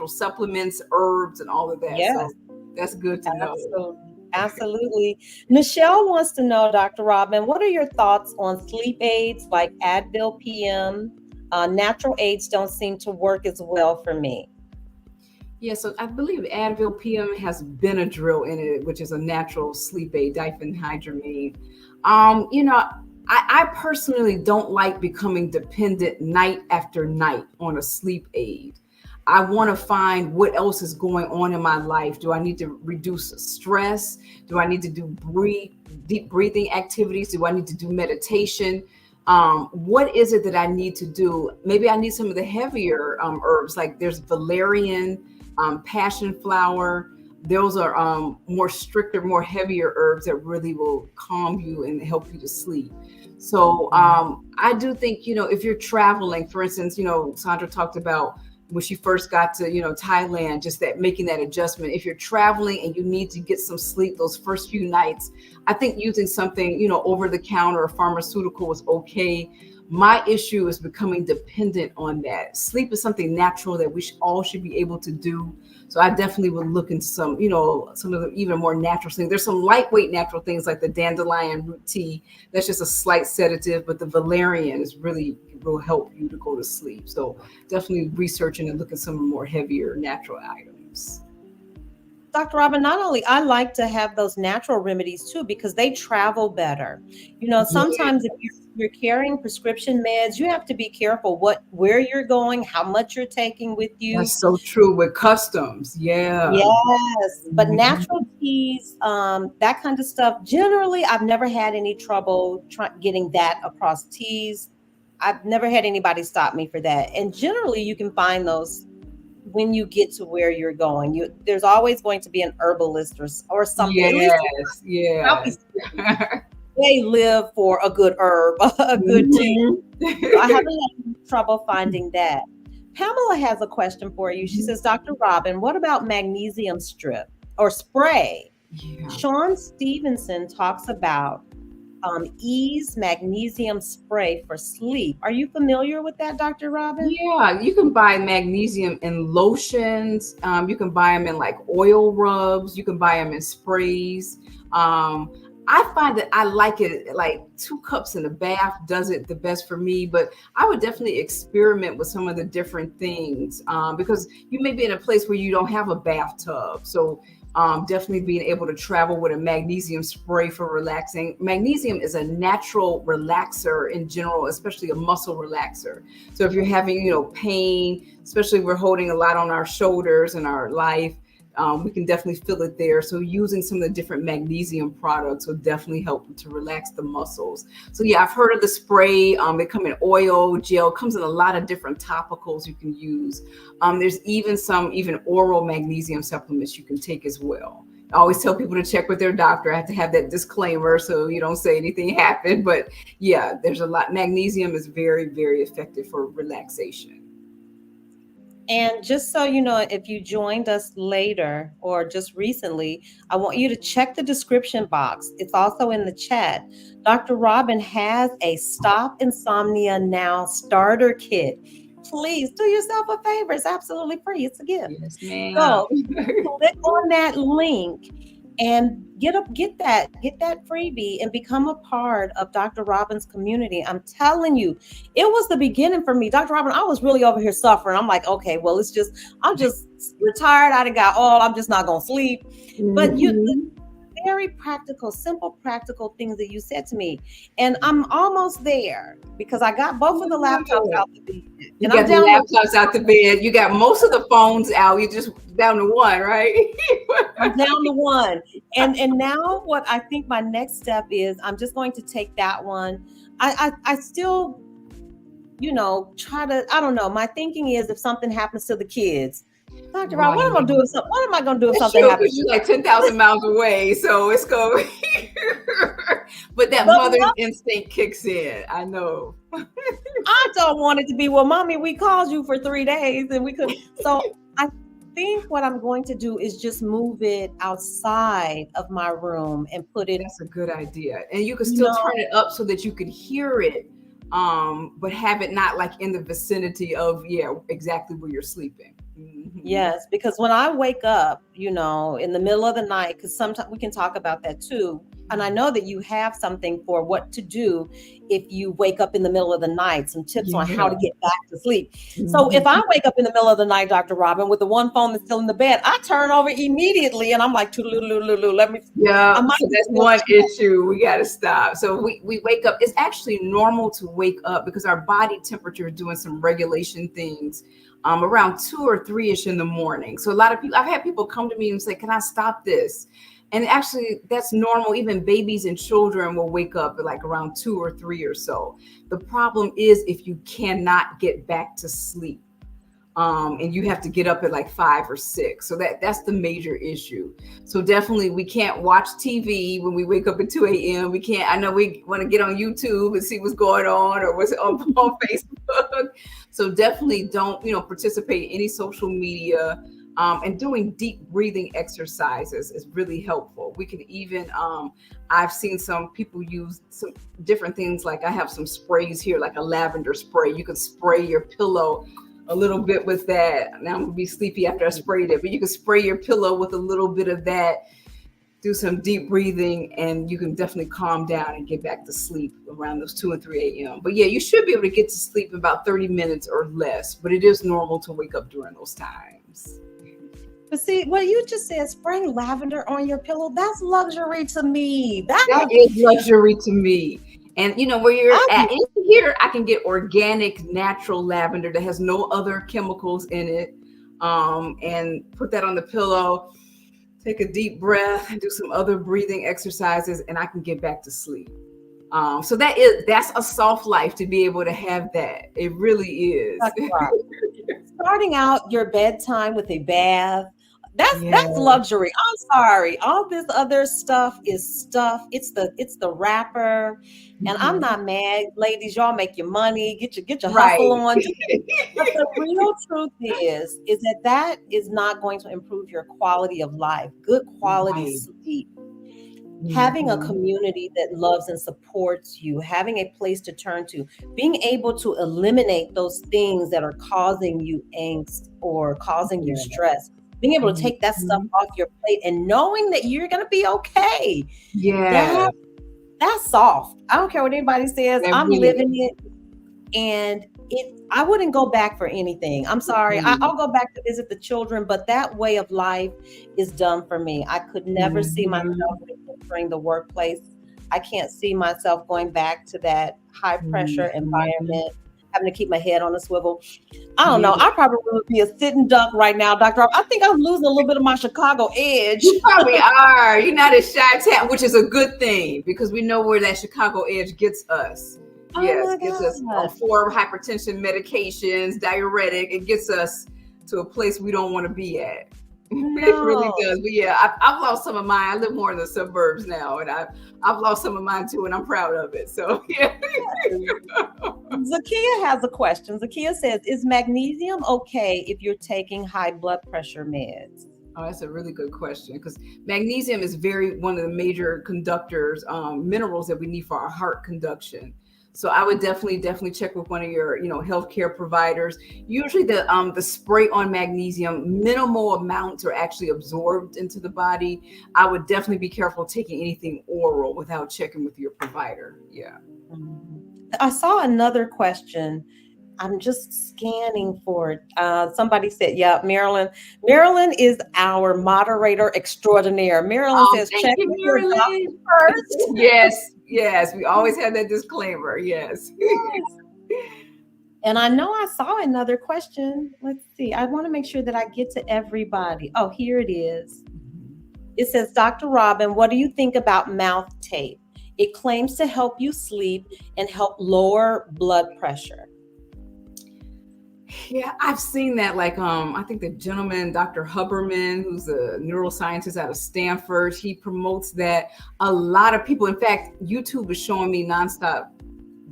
supplements, herbs, and all of that. Yes. So that's good to know. Absolutely. Michelle wants to know, Dr. Robyn, what are your thoughts on sleep aids like Advil PM? Natural aids don't seem to work as well for me. Yeah, so I believe Advil PM has Benadryl in it, which is a natural sleep aid, diphenhydramine. I personally don't like becoming dependent night after night on a sleep aid. I want to find what else is going on in my life. Do I need to reduce stress? Do I need to do deep breathing activities? Do I need to do meditation? What is it that I need to do? Maybe I need some of the heavier herbs, like there's valerian, passion flower. Those are more stricter, more heavier herbs that really will calm you and help you to sleep. So I do think, if you're traveling, for instance, Sandra talked about when she first got to, Thailand, just that making that adjustment. If you're traveling and you need to get some sleep those first few nights, I think using something, over the counter or pharmaceutical is okay. My issue is becoming dependent on that. Sleep is something natural that we all should be able to do. So I definitely would look into some, some of the even more natural things. There's some lightweight natural things like the dandelion root tea. That's just a slight sedative, but the valerian will help you to go to sleep. So definitely researching and looking at some more heavier natural items. Dr. Robyn, not only I like to have those natural remedies too, because they travel better. Sometimes if you're carrying prescription meds, you have to be careful where you're going, how much you're taking with you. That's so true with customs. Yeah. Yes. But natural teas, that kind of stuff, generally, I've never had any trouble getting that across. Teas. I've never had anybody stop me for that. And generally, you can find those when you get to where you're going. There's always going to be an herbalist or something. At least Yes. they live for a good herb, a good tea. So I haven't had trouble finding that. Pamela has a question for you. She says, Dr. Robyn, what about magnesium strip or spray? Yeah. Sean Stevenson talks about Ease magnesium spray for sleep. Are you familiar with that, Dr. Robyn? Yeah, you can buy magnesium in lotions. You can buy them in like oil rubs. You can buy them in sprays. I find that I like it, like 2 cups in a bath does it the best for me, but I would definitely experiment with some of the different things because you may be in a place where you don't have a bathtub. So definitely being able to travel with a magnesium spray for relaxing. Magnesium is a natural relaxer in general, especially a muscle relaxer. So if you're having, pain, especially we're holding a lot on our shoulders in our life, we can definitely feel it there. So using some of the different magnesium products will definitely help to relax the muscles. So yeah, I've heard of the spray. They come in oil, gel, comes in a lot of different topicals you can use. There's even some oral magnesium supplements you can take as well. I always tell people to check with their doctor. I have to have that disclaimer so you don't say anything happened. But yeah, there's a lot. Magnesium is very, very effective for relaxation. And just so you know, if you joined us later or just recently, I want you to check the description box. It's also in the chat. Dr. Robyn has a Stop Insomnia Now starter kit. Please do yourself a favor. It's absolutely free. It's a gift. Yes, ma'am. So click on that link and get that freebie and become a part of Dr. Robyn's community. I'm telling you, it was the beginning for me. Dr. Robyn, I was really over here suffering. I'm like, okay, well, I'm just retired. I done got old. I'm just not going to sleep. Mm-hmm. But very practical, simple, practical things that you said to me. And I'm almost there because I got both of the laptops out the bed. You got the laptops out the bed. You got most of the phones out. You just down to one, right? I'm down to one. And now what I think my next step is, I'm just going to take that one. I still, try to, I don't know. My thinking is if something happens to the kids, Dr. Robyn, what am I going to do if something happens? You're like 10,000 miles away, so it's going. But that mother's instinct kicks in. I know. I don't want it to be, well, mommy, we called you for 3 days and we couldn't. So I think what I'm going to do is just move it outside of my room and put it. That's a good idea. And you can still turn it up so that you could hear it, but have it not like in the vicinity of, exactly where you're sleeping. Mm-hmm. Yes, because when I wake up, in the middle of the night, because sometimes we can talk about that too. And I know that you have something for what to do if you wake up in the middle of the night, some tips on how to get back to sleep. Mm-hmm. So if I wake up in the middle of the night, Dr. Robyn, with the one phone that's still in the bed, I turn over immediately and I'm like, let me. Yeah, so that's one issue. We got to stop. So we wake up. It's actually normal to wake up because our body temperature is doing some regulation things around 2 or 3-ish in the morning. So a lot of people, I've had people come to me and say, can I stop this? And actually that's normal. Even babies and children will wake up at like around 2 or 3 or so. The problem is if you cannot get back to sleep and you have to get up at like 5 or 6. So that's the major issue. So definitely we can't watch TV when we wake up at 2 a.m. We can't, I know we want to get on YouTube and see what's going on or what's on Facebook. So definitely don't, participate in any social media. And doing deep breathing exercises is really helpful. We can even, I've seen some people use some different things. Like I have some sprays here, like a lavender spray. You can spray your pillow a little bit with that. Now I'm gonna be sleepy after I sprayed it, but you can spray your pillow with a little bit of that, do some deep breathing, and you can definitely calm down and get back to sleep around those 2 and 3 a.m. But yeah, you should be able to get to sleep in about 30 minutes or less, but it is normal to wake up during those times. But see, what you just said, spraying lavender on your pillow, that's luxury to me. That is luxury to me. And where you're at in here, I can get organic, natural lavender that has no other chemicals in it. And put that on the pillow, take a deep breath, and do some other breathing exercises, and I can get back to sleep. So that's a soft life to be able to have that. It really is. starting out your bedtime with a bath, Yeah. that's luxury. I'm sorry. All this other stuff is stuff. It's the wrapper. And I'm Mhm. not mad, ladies. Y'all make your money, get your hustle Right. on. But the real truth is that is not going to improve your quality of life. Good quality Right. sleep, having a Mhm. community that loves and supports you, having a place to turn to, being able to eliminate those things that are causing you angst or causing you Yeah. stress, being able to take that stuff Mhm. off your plate and knowing that you're going to be okay. Yeah. That that's soft. I don't care what anybody says. That I'm really living it, and I wouldn't go back for anything. I'm sorry. is. I'll go back to visit the children, but that way of life is done for me. I could never see myself Mhm. entering the workplace. I can't see myself going back to that high pressure Mhm. environment, having to keep my head on a swivel. I don't know. Yeah. I probably would be a sitting duck right now, Doctor. I think I'm losing a little bit of my Chicago edge. You probably are. You're not a shy town, which is a good thing because we know where that Chicago edge gets us. Oh Yes, my gets us on God. 4 hypertension medications, diuretic. It gets us to a place we don't want to be at. It really No. does. But yeah, I've lost some of mine. I live more in the suburbs now, and I've lost some of mine too, and I'm proud of it. So yeah. Zakia has a question. Zakia says, is magnesium okay if you're taking high blood pressure meds? Oh, that's a really good question because magnesium is very one of the major conductors, minerals that we need for our heart conduction. So I would definitely check with one of your, healthcare providers. Usually the spray on magnesium, minimal amounts are actually absorbed into the body. I would definitely be careful taking anything oral without checking with your provider. Yeah. Mhm. I saw another question. I'm just scanning for it. Somebody said, yeah, Marilyn. Marilyn is our moderator extraordinaire. Marilyn Oh, says, thank check you, with your doctor Marilyn. first. Yes. We always have that disclaimer. Yes. Yes. And I know I saw another question. Let's see. I want to make sure that I get to everybody. Oh, here it is. It says, Dr. Robyn, what do you think about mouth tape? It claims to help you sleep and help lower blood pressure. Yeah, I've seen that. Like, I think the gentleman, Dr. Huberman, who's a neuroscientist out of Stanford, he promotes that. A lot of people, in fact, YouTube is showing me nonstop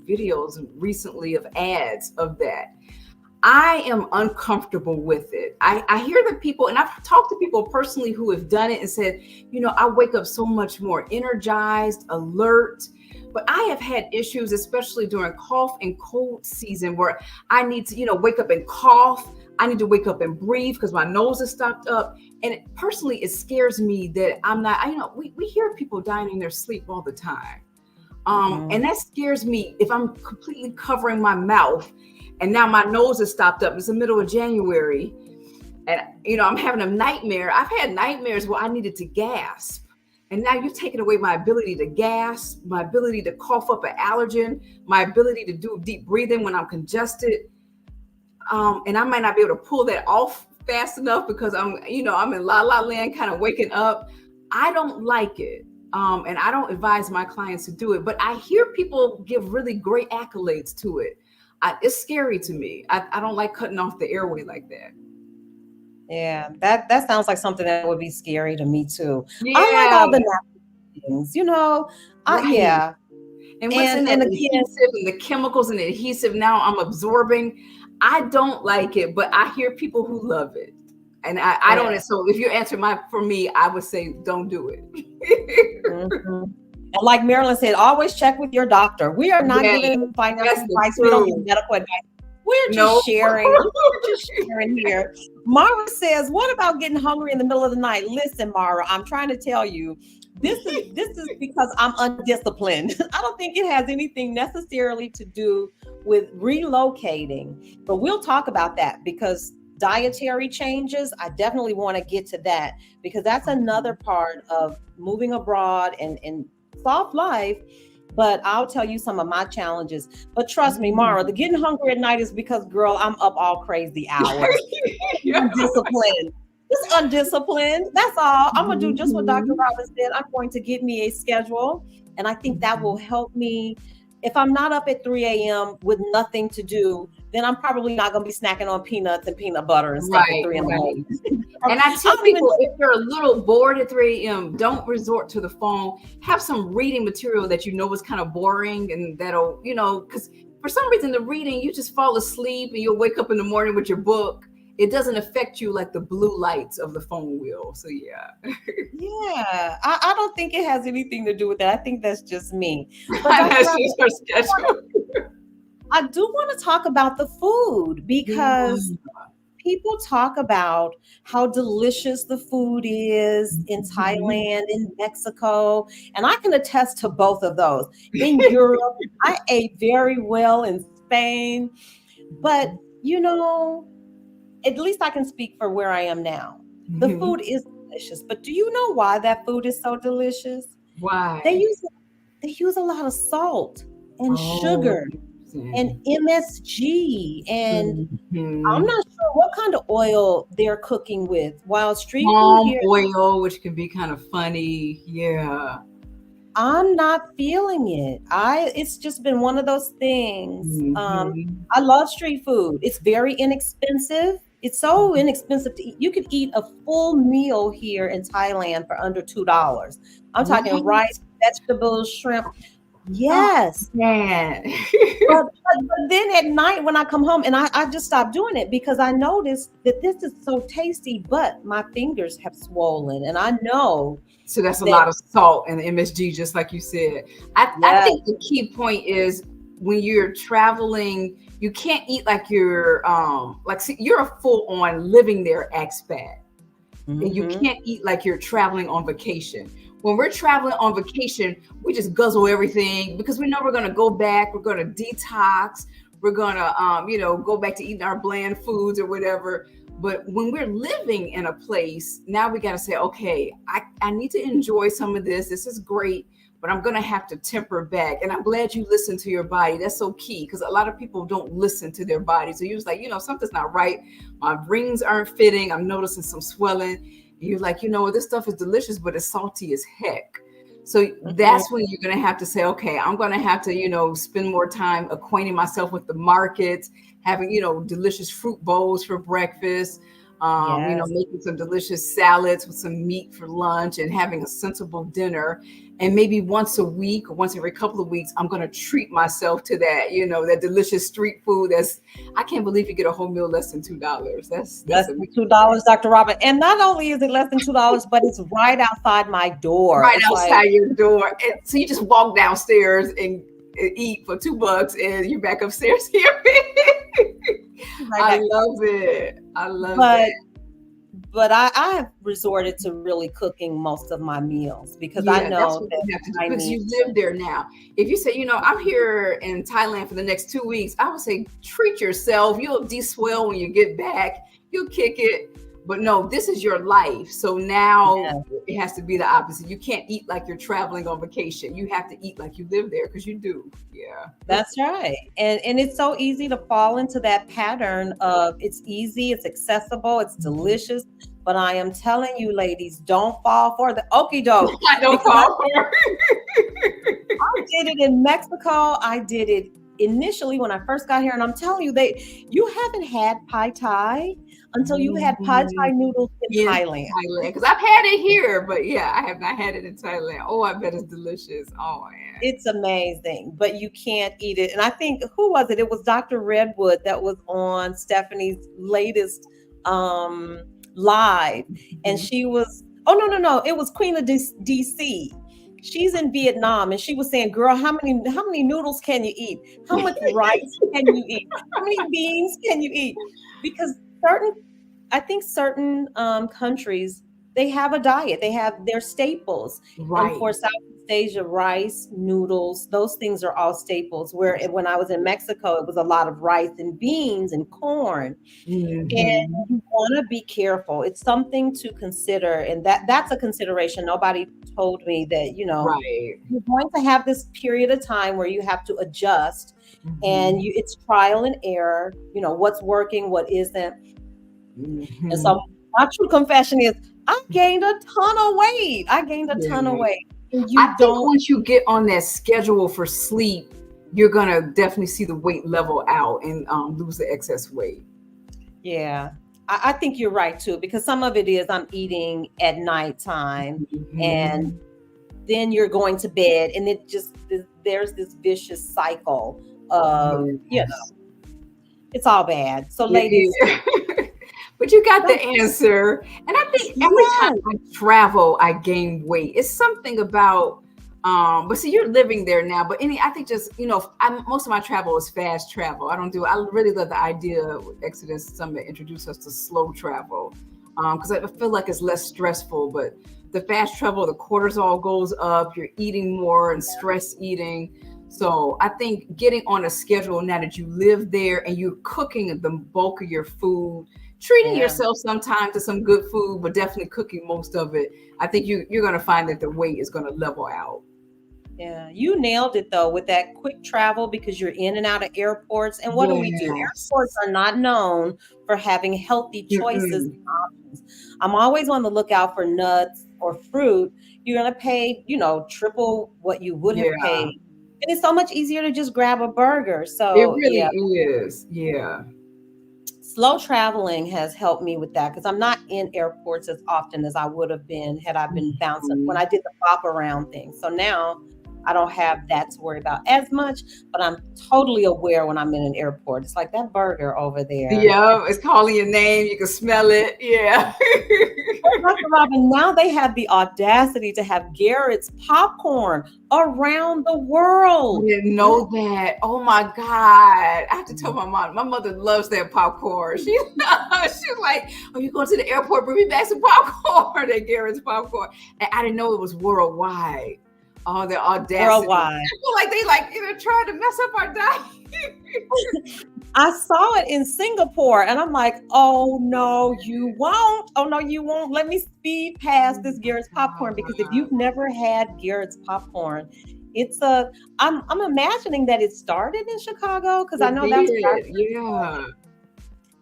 videos recently of ads of that. I am uncomfortable with it. I hear the people, and I've talked to people personally who have done it and said, I wake up so much more energized, alert. But I have had issues, especially during cough and cold season, where I need to, wake up and cough. I need to wake up and breathe because my nose is stopped up. And personally, it scares me that I'm not, we hear people dying in their sleep all the time. And that scares me if I'm completely covering my mouth and now my nose is stopped up. It's the middle of January. And, I'm having a nightmare. I've had nightmares where I needed to gasp. And now you've taken away my ability to gasp, my ability to cough up an allergen, my ability to do deep breathing when I'm congested. And I might not be able to pull that off fast enough because I'm in la la land, kind of waking up. I don't like it. And I don't advise my clients to do it, but I hear people give really great accolades to it. It's scary to me. I don't like cutting off the airway like that. Yeah, that sounds like something that would be scary to me too. I like Yeah, all the natural things, right. yeah. And what's in And that again, adhesive and the chemicals and the adhesive now I'm absorbing. I don't like it, but I hear people who love it. And I yeah. don't. So if you're answering for me, I would say don't do it. Mhm. And like Marilyn said, always check with your doctor. We are not Yeah, giving that's financial the advice. We don't give truth. medical advice. We're No. just sharing. We're just sharing here. Mara says, "What about getting hungry in the middle of the night?" Listen, Mara, I'm trying to tell you, this is because I'm undisciplined. I don't think it has anything necessarily to do with relocating, but we'll talk about that because dietary changes. I definitely want to get to that because that's another part of moving abroad and soft life. But I'll tell you some of my challenges. But trust me, Mara, the getting hungry at night is because, girl, I'm up all crazy hours. Yeah. Undisciplined. Just undisciplined. That's all. I'm going to do just what Dr. Mhm. Robyn said. I'm going to get me a schedule. And I think that will help me if I'm not up at 3 a.m. with nothing to do, then I'm probably not going to be snacking on peanuts and peanut butter and stuff at 3 in the morning. And I tell people, if you're a little bored at 3 a.m., don't resort to the phone. Have some reading material that you know is kind of boring, and that'll, because for some reason the reading, you just fall asleep and you'll wake up in the morning with your book. It doesn't affect you like the blue lights of the phone will. So yeah. Yeah, I don't think it has anything to do with that. I think that's just me. But that's just her schedule. I do want to talk about the food, because people talk about how delicious the food is in Thailand, in Mexico, and I can attest to both of those. In Europe, I ate very well in Spain, but at least I can speak for where I am now. The food is delicious, but do you know why that food is so delicious? Why? They use a lot of salt and sugar and MSG, and I'm not sure what kind of oil they're cooking with. While street food here, oil, which can be kind of funny. Yeah. I'm not feeling it. It's just been one of those things. I love street food. It's very inexpensive. It's so inexpensive to eat. You could eat a full meal here in Thailand for under $2. I'm talking rice, vegetables, shrimp. Yes. Oh, man. but then at night when I come home, and I just stopped doing it because I noticed that this is so tasty, but my fingers have swollen, and I know. So that's a lot of salt and MSG, just like you said. I think the key point is when you're traveling, you can't eat like you're you're a full on living there expat, and you can't eat like you're traveling on vacation. When we're traveling on vacation, we just guzzle everything because we know we're going to go back. We're going to detox. We're going to, go back to eating our bland foods or whatever. But when we're living in a place, now we got to say, okay, I need to enjoy some of this. This is great, but I'm going to have to temper back. And I'm glad you listen to your body. That's so key, because a lot of people don't listen to their body. So you're just like, something's not right. My rings aren't fitting. I'm noticing some swelling. You're like, this stuff is delicious, but it's salty as heck. So that's when you're going to have to say, okay, I'm going to have to, spend more time acquainting myself with the markets, having, delicious fruit bowls for breakfast, making some delicious salads with some meat for lunch, and having a sensible dinner. And maybe once a week or once every couple of weeks, I'm going to treat myself to that, that delicious street food. I can't believe you get a whole meal less than $2. That's less than $2, Dr. Robyn. And not only is it less than $2, but it's right outside my door. Right outside your door. And so you just walk downstairs and eat for $2 and you're back upstairs here. I love it. But I have resorted to really cooking most of my meals because I know because you live there now. If you say, I'm here in Thailand for the next 2 weeks, I would say treat yourself. You'll de-swell when you get back. You'll kick it. But no, this is your life. So now it has to be the opposite. You can't eat like you're traveling on vacation. You have to eat like you live there, because you do. Yeah. That's right. And it's so easy to fall into that pattern of it's easy, it's accessible, it's delicious. But I am telling you, ladies, don't fall for the okie doke. I don't fall for it. I did it in Mexico. I did it initially when I first got here. And I'm telling you, you haven't had Pad Thai until you had Pad Thai noodles in Thailand. Because I've had it here, but I have not had it in Thailand. Oh, I bet it's delicious. Oh, man. It's amazing, but you can't eat it. And I think, who was it? It was Dr. Redwood that was on Stephanie's latest live. And she was, no. It was Queen of DC. She's in Vietnam, and she was saying, girl, how many noodles can you eat? How much rice can you eat? How many beans can you eat? Because certain countries, they have a diet. They have their staples. Right. And for Southeast Asia, rice, noodles, those things are all staples. Where when I was in Mexico, it was a lot of rice and beans and corn. And you want to be careful. It's something to consider. And that's a consideration. Nobody told me that, you're going to have this period of time where you have to adjust. And it's trial and error, what's working, what isn't. And so my true confession is I gained a ton of weight. And I think once you get on that schedule for sleep, you're gonna definitely see the weight level out and lose the excess weight. Yeah. I think you're right too, because some of it is I'm eating at nighttime and Mhm. then you're going to bed, and it just there's this vicious cycle of, Yes. it's all bad. So It ladies, is. But you got the don't, answer. And I think every time yes, I travel, I gain weight. It's something about but see, you're living there now. But I think just, most of my travel is fast travel. I really love the idea with Exodus, somebody introduced us to slow travel. Because I feel like it's less stressful, but the fast travel, the cortisol goes up, you're eating more and stress eating. So I think getting on a schedule now that you live there and you're cooking the bulk of your food, treating yeah. yourself sometimes to some good food, but definitely cooking most of it, I think you're going to find that the weight is going to level out. Yeah, you nailed it though with that quick travel, because you're in and out of airports. And what do we do? Airports Yes. are not known for having healthy choices Mm-mm. and options. I'm always on the lookout for nuts or fruit. You're going to pay, triple what you would have Yeah, paid. And it's so much easier to just grab a burger. it So, really yeah, is. Yeah. slow traveling has helped me with that, because I'm not in airports as often as I would have been had I been bouncing when Mhm. I did the bop around thing. So now I don't have that to worry about as much, but I'm totally aware when I'm in an airport. It's like that burger over there. Yeah, it's calling your name. You can smell it. Yeah. Oh, Dr. Robin, now they have the audacity to have Garrett's popcorn around the I world. didn't Yeah. know that. Oh my God. I have to tell my mom. My mother loves that popcorn. She's like, oh, you going to the airport, bring me back some popcorn at Garrett's popcorn. And I didn't know it was worldwide. Oh, the audacity. Worldwide. I feel like they trying to mess up our diet. I saw it in Singapore and I'm like, oh no, you won't. Oh no, you won't. Let me speed past this Garrett's popcorn, because if you've never had Garrett's popcorn, I'm imagining that it started in Chicago, because I It know that's where I did. Yeah.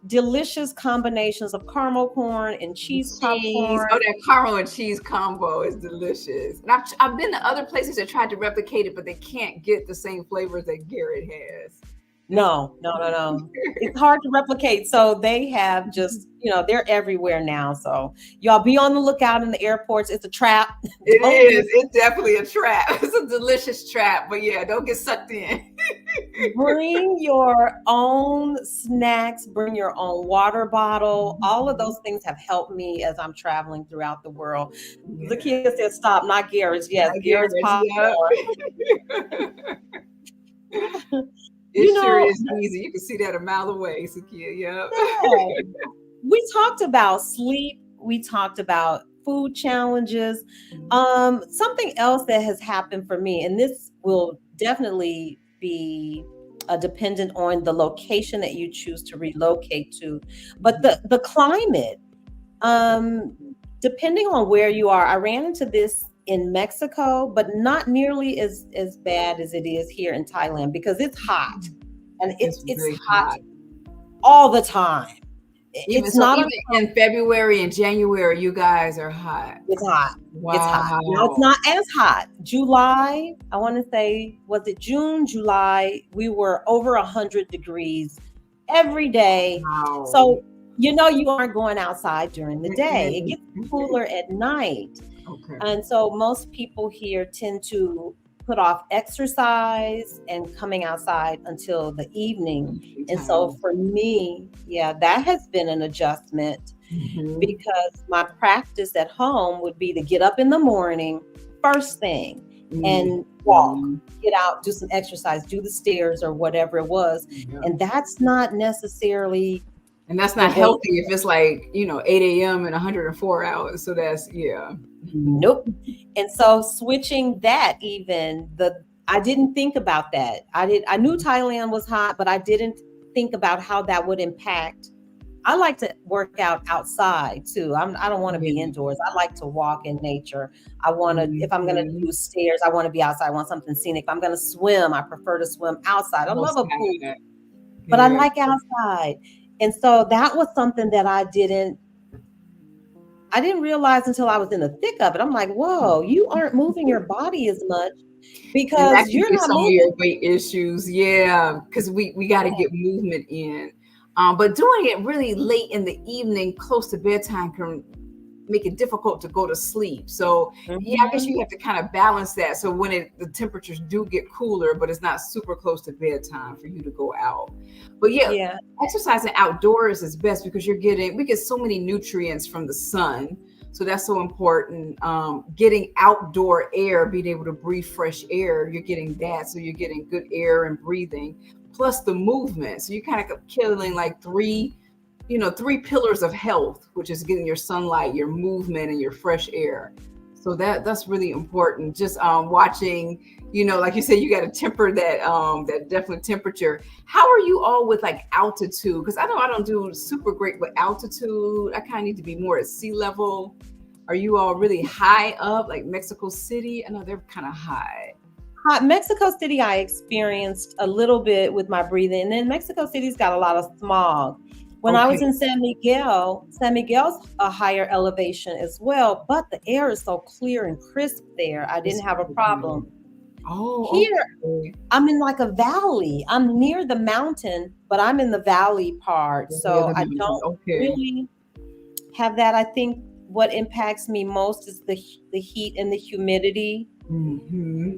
delicious combinations of caramel corn and cheese Cheese. Oh, popcorn. that caramel and cheese combo is delicious. And I've been to other places that tried to replicate it, but they can't get the same flavors that Garrett has. It's No, no, no, no. It's hard to replicate. So they have just, they're everywhere now. So y'all be on the lookout in the airports. It's a trap. it Don't be is. It's definitely a trap. It's a delicious trap, but yeah, don't get sucked in. Bring your own snacks, bring your own water bottle. All of those things have helped me as I'm traveling throughout the world. Yeah. Zakia said, stop, not Garrett's. Yes, Not Garrett's Garrett's. popcorn. Yep. It You sure know, is easy. You can see that a mile away, Sakia. Yep. yeah, we talked about sleep. We talked about food challenges. Something else that has happened for me, and this will definitely be dependent on the location that you choose to relocate to, but the climate. Um, Depending on where you are, I ran into this in Mexico, but not nearly as bad as it is here in Thailand, because it's hot and It's it's really hot hot. all the time. Even It's so, not even uncomfortable. in February and January, you guys are hot. It's hot. It's hot. Now it's Wow. not as hot. July, I want to say, was it June, July? We were over 100 degrees every day. Wow. So you aren't going outside during the day. It Mm-mm. gets cooler at night. Okay. And so most people here tend to put off exercise and coming outside until the evening. And so Time. for me, yeah, that has been an adjustment, Mhm. because my practice at home would be to get up in the morning, first thing, and walk, Mhm. get out, do some exercise, do the stairs or whatever it was. Yeah. And that's not necessarily And that's the not way. healthy if it's like, 8 a.m. and 104 hours. So that's, yeah. Nope. And so switching that, I didn't think about that. I knew Thailand was hot, but I didn't think about how that would impact. I like to work out outside too. I don't want to be Yeah. indoors. I like to walk in nature. I want to, if I'm going to Mhm. do stairs, I want to be outside. I want something scenic. If I'm going to swim, I prefer to swim outside. I love a pool, Outside. but I Yeah. like outside. And so that was something that I didn't realize until I was in the thick of it. I'm like, whoa, you aren't moving your body as much. And that because can you're be not some of your moving. weight issues. Yeah, because we got to get movement in. But doing it really late in the evening, close to bedtime, can make it difficult to go to sleep. So yeah, I guess Mhm. you have to kind of balance that. So when the temperatures do get cooler, but it's not super close to bedtime for you to go out. But yeah, Yeah. exercising outdoors is best because we get so many nutrients from the sun. So that's so important. Getting outdoor air, being able to breathe fresh air, you're getting that. So you're getting good air and breathing, plus the movement. So you're kind of killing like three pillars of health, which is getting your sunlight, your movement, and your fresh air. So that's really important. Just watching, like you said, you got to temper that definite temperature. How are you all with like altitude? Because I know I don't do super great with altitude. I kind of need to be more at sea level. Are you all really high up, like Mexico City? I know they're kind of high. Mexico City, I experienced a little bit with my breathing. And then Mexico City's got a lot of smog. When I was Okay. in San Miguel's a higher elevation as well, but the air is so clear and crisp there. I didn't That's have a really good. problem. Oh, Here, okay. I'm in like a valley. I'm near the mountain, but I'm in the valley part. Yeah, So the I mountains. don't Okay. really have that. I think what impacts me most is the heat and the humidity. Hmm.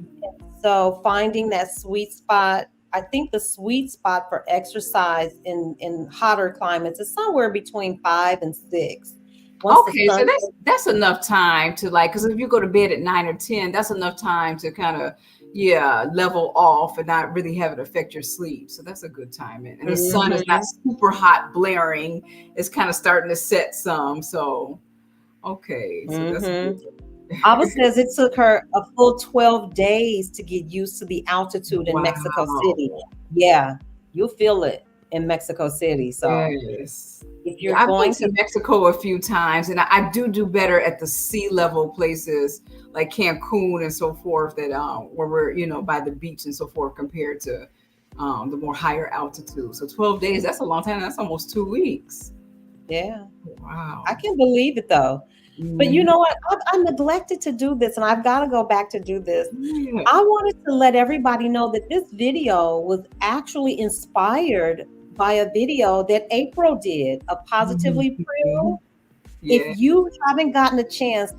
So finding that sweet spot, I think the sweet spot for exercise in hotter climates is somewhere between 5 and 6. Once the Okay, so sun, that's enough time to like, because if you go to bed at 9 or 10, that's enough time to kind of, yeah, level off and not really have it affect your sleep. So that's a good time. And the sun is not Mhm. super hot, blaring. It's kind of starting to set some. So okay, so that's Mhm. Ava good. says it took her a full 12 days to get used to the altitude in Mexico City. Wow. Yeah, you'll feel it in Mexico City. So Yes. if Yeah, you're I've been going to to, Mexico a few times, and I do better at the sea level places like Cancun and so forth that where we're by the beach and so forth compared to the more higher altitude. So 12 days, that's a long time. That's almost 2 weeks. yeah, I Wow. can believe it though. But you Mhm. know what? I neglected to do this, and I've got to go back to do this. Yeah. I wanted to let everybody know that this video was actually inspired by a video that Apryl did, a Positively Mhm. Prill. If Yeah. you haven't gotten a chance,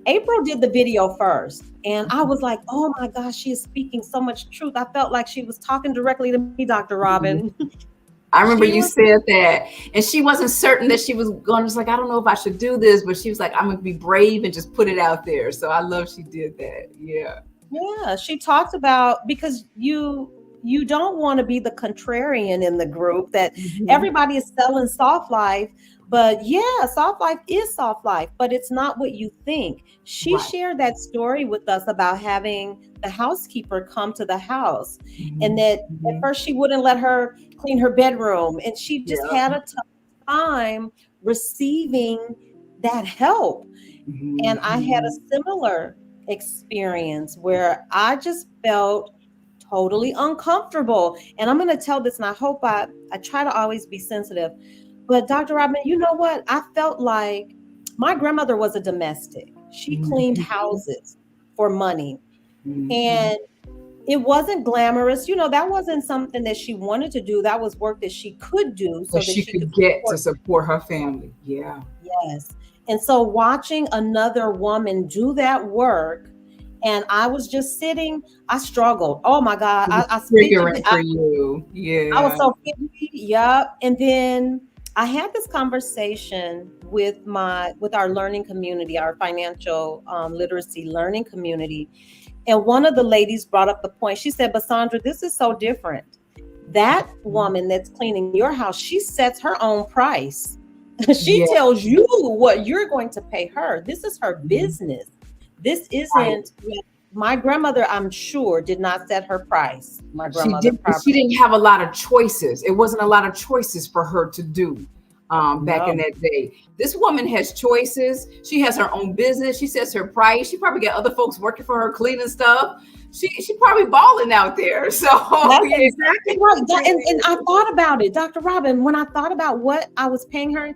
Apryl did the video first. And I was like, oh my gosh, she is speaking so much truth. I felt like she was talking directly to me, Dr. Robyn. I remember She you was, said that, and she wasn't certain that she was going. Just like, I don't know if I should do this, but she was like, I'm gonna be brave and just put it out there. So I love she did that. Yeah. yeah, she talked about because you don't want to be the contrarian in the group that Mhm. everybody is selling soft life, but yeah, soft life is soft life, but it's not what you think. She Right. shared that story with us about having the housekeeper come to the house, and Mhm. that at Mhm. first she wouldn't let her clean her bedroom, and she just had Yeah. a tough time receiving that help. And I had a Mhm. similar experience where I just felt totally uncomfortable. And I'm going to tell this, and I hope I try to always be sensitive. But Dr. Robyn, you know what? I felt like my grandmother was a domestic. She cleaned Mhm. houses for money. Mhm. And it wasn't glamorous. That wasn't something that she wanted to do. That was work that she could do That so that she she could could get to support. support her family. Yeah. Yes. And so watching another woman do that work, and I was just sitting, I struggled. Oh my God. It I, was I fidgeted. triggering for you. I was Yeah. so fidgety. Yep. And then I had this conversation with our learning community, our financial literacy learning community. And one of the ladies brought up the point. She said, but Sandra, this is so different. That woman that's cleaning your house, she sets her own price. She Yeah. tells you what you're going to pay her. This is her business. This Right. isn't my grandmother, I'm sure, did not set her price. My She grandmother did. probably She didn't have a lot of choices. It wasn't a lot of choices for her to do back in no. that day. This woman has choices. She has her own business. She sets her price. She probably got other folks working for her cleaning stuff. She probably balling out there. So That's yeah. exactly right. And I thought about it, Dr. Robyn, when I thought about what I was paying her,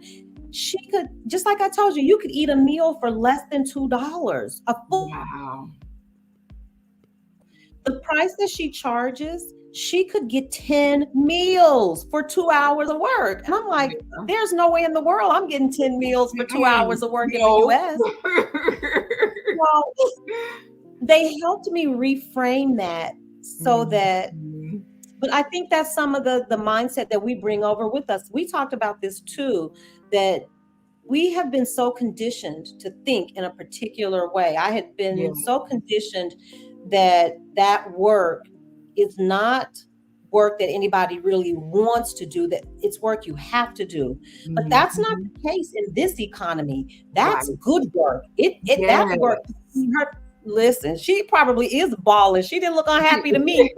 she could, just like I told you, you could eat a meal for less than $2. A full Wow. the price that she charges, she could get 10 meals for 2 hours of work. And I'm like, there's no way in the world I'm getting 10 meals for 2 hours of work in the US. Well, they helped me reframe that so that, but I think that's some of the mindset that we bring over with us. We talked about this too, that we have been so conditioned to think in a particular way. I had been so conditioned that work is not work that anybody really wants to do, that it's work you have to do. But that's not the case in this economy. That's good work. That work. Listen, she probably is balling. She didn't look unhappy to me.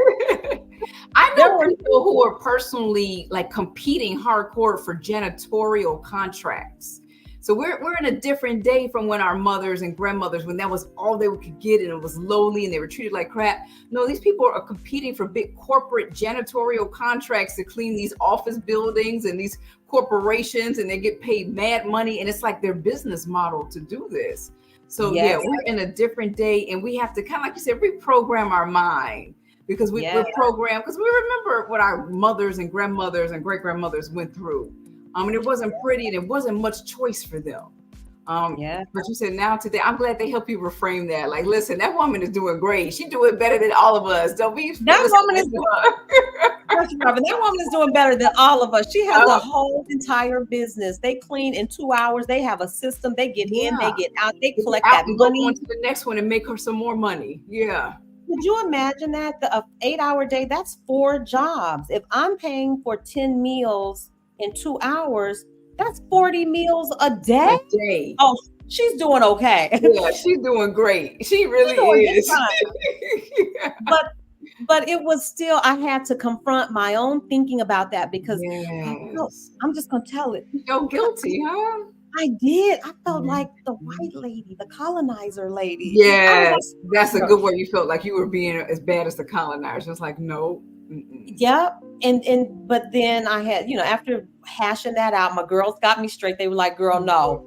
I know people who are personally like competing hardcore for janitorial contracts. So we're in a different day from when our mothers and grandmothers, when that was all they could get and it was lowly and they were treated like crap. No, these people are competing for big corporate janitorial contracts to clean these office buildings and these corporations, and they get paid mad money. And it's like their business model to do this. So we're in a different day, and we have to kind of, like you said, reprogram our mind, because we're programmed, because we remember what our mothers and grandmothers and great grandmothers went through. And it wasn't pretty, and it wasn't much choice for them. But you said now today, I'm glad they help you reframe that. Like, listen, that woman is doing great. She's doing better than all of us. Don't be. That woman is doing better than all of us. She has a whole entire business. They clean in 2 hours. They have a system. They get in, they get out, they collect that money. Go on to the next one and make her some more money. Yeah. Could you imagine that? The 8-hour day, that's 4 jobs. If I'm paying for 10 meals in 2 hours, that's 40 meals a day. Oh, she's doing okay. Yeah, she's doing great. She really is. But it was still, I had to confront my own thinking about that, because I'm just gonna tell it. You feel guilty, huh? I did. I felt like the white lady, the colonizer lady. Yes, that's a good way. You felt like you were being as bad as the colonizers. It's like, no. Yep. But then I had, after hashing that out, my girls got me straight. They were like, girl, no,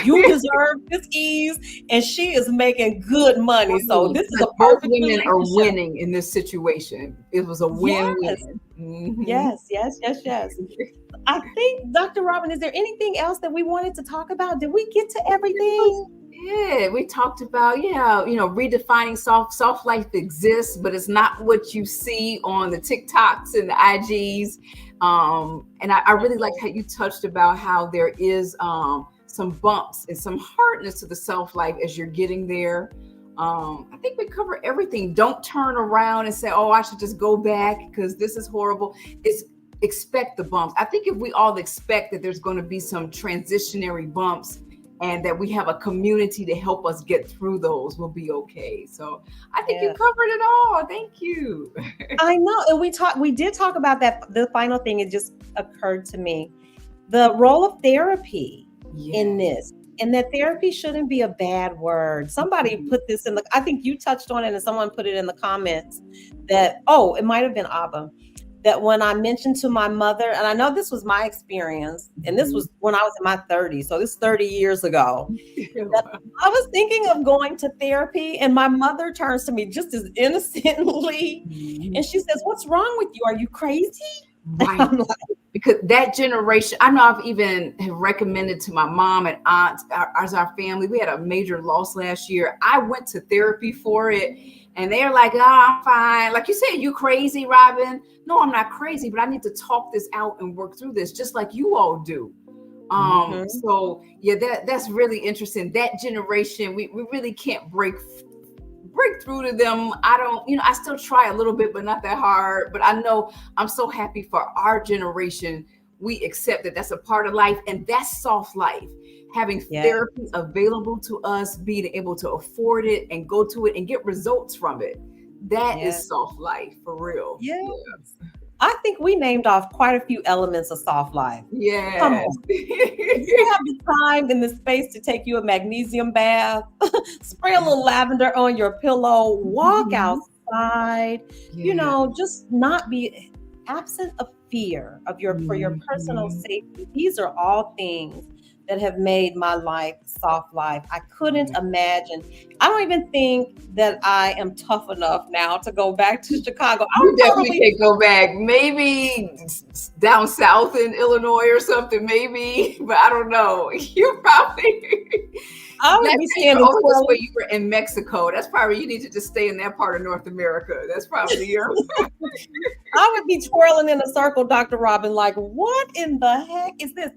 you deserve this ease. And she is making good money. So this is a perfect women are winning in this situation. It was a win-win. Yes. I think, Dr. Robyn, is there anything else that we wanted to talk about? Did we get to everything? Yeah, we talked about, redefining soft life exists, but it's not what you see on the TikToks and the IGs. And I really like how you touched about how there is some bumps and some hardness to the self life as you're getting there. I think we cover everything. Don't turn around and say, oh, I should just go back because this is horrible. Expect the bumps. I think if we all expect that there's going to be some transitionary bumps, and that we have a community to help us get through those, we'll be okay. So I think you covered it all. Thank you. I know. And we did talk about that. The final thing, it just occurred to me, the role of therapy in this, and that therapy shouldn't be a bad word. Somebody put this I think you touched on it, and someone put it in the comments that, it might've been Abba, that when I mentioned to my mother, and I know this was my experience, and this was when I was in my 30s, so this is 30 years ago, I was thinking of going to therapy, and my mother turns to me just as innocently, and she says, what's wrong with you? Are you crazy? Right. Because that generation, I know I've even recommended to my mom and aunt, as our family, we had a major loss last year. I went to therapy for it, and they're like, I'm fine. Like you said, you crazy, Robyn? No, I'm not crazy, but I need to talk this out and work through this, just like you all do. So that's really interesting. That generation, we really can't break through to them. I still try a little bit, but not that hard. But I know I'm so happy for our generation. We accept that that's a part of life, and that's soft life. Having therapy available to us, being able to afford it and go to it and get results from it. That is soft life for real. Yes. I think we named off quite a few elements of soft life. Yeah. Come on. If you have the time and the space to take you a magnesium bath, spray a little lavender on your pillow, walk outside, just not be absent of fear for your personal safety. These are all things that have made my life soft life. I couldn't imagine. I don't even think that I am tough enough now to go back to Chicago. You I'll definitely probably can't go back. Maybe down south in Illinois or something, maybe, but I don't know. You probably. I would Last be time you were standing over this way, twirling. you were in Mexico. That's probably, you need to just stay in that part of North America. That's probably your. I would be twirling in a circle, Dr. Robyn, like, what in the heck is this?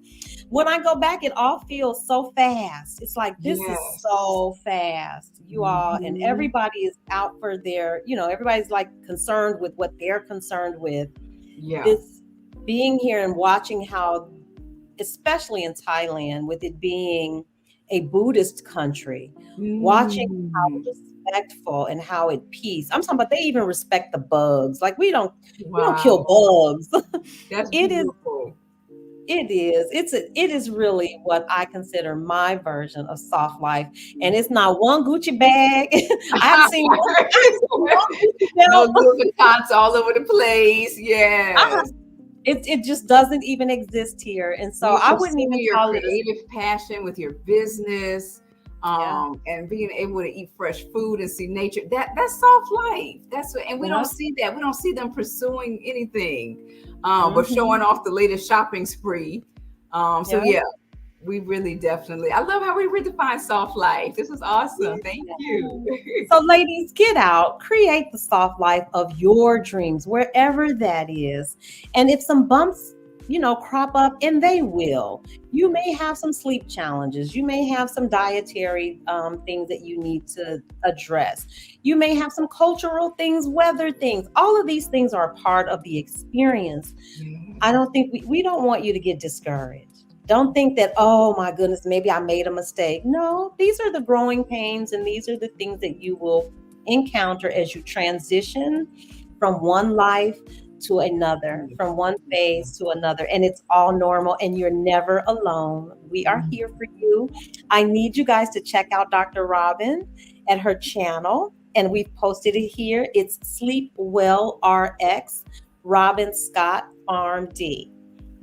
When I go back, it all feels so fast. It's like, this is Yes. so fast, you all. And Mhm. everybody is out for their, everybody's like concerned with what they're concerned with. Yeah. This being here and watching how, especially in Thailand, with it being a Buddhist country, watching how Mm. respectful and how at peace. I'm talking about they even respect the bugs. Like we don't kill Wow. bugs. That's It is beautiful. it is really what I consider my version of soft life. And it's not one Gucci bag. I haven't seen one Gucci No belt. little Vuittons all over the place. Uh-uh. Yes. It just doesn't even exist here. And so You I wouldn't even pursue your call it a creative passion with your business, yeah. and being able to eat fresh food and see nature. That's soft life. That's what, and we don't Yeah. see that. We don't see them pursuing anything, but Hmm. showing off the latest shopping spree. So Yeah. yeah, we really definitely. I love how we redefine soft life. This was awesome. Thank you. Yeah. So, ladies, get out, create the soft life of your dreams, wherever that is. And if some bumps, crop up, and they will, you may have some sleep challenges. You may have some dietary things that you need to address. You may have some cultural things, weather things. All of these things are a part of the experience. I don't think we don't want you to get discouraged. Don't think that, oh my goodness, maybe I made a mistake. No, these are the growing pains and these are the things that you will encounter as you transition from one life to another, from one phase to another. And it's all normal and you're never alone. We are here for you. I need you guys to check out Dr. Robyn at her channel. And we've posted it here. It's Sleep Well RX, Robyn Scott Farm D.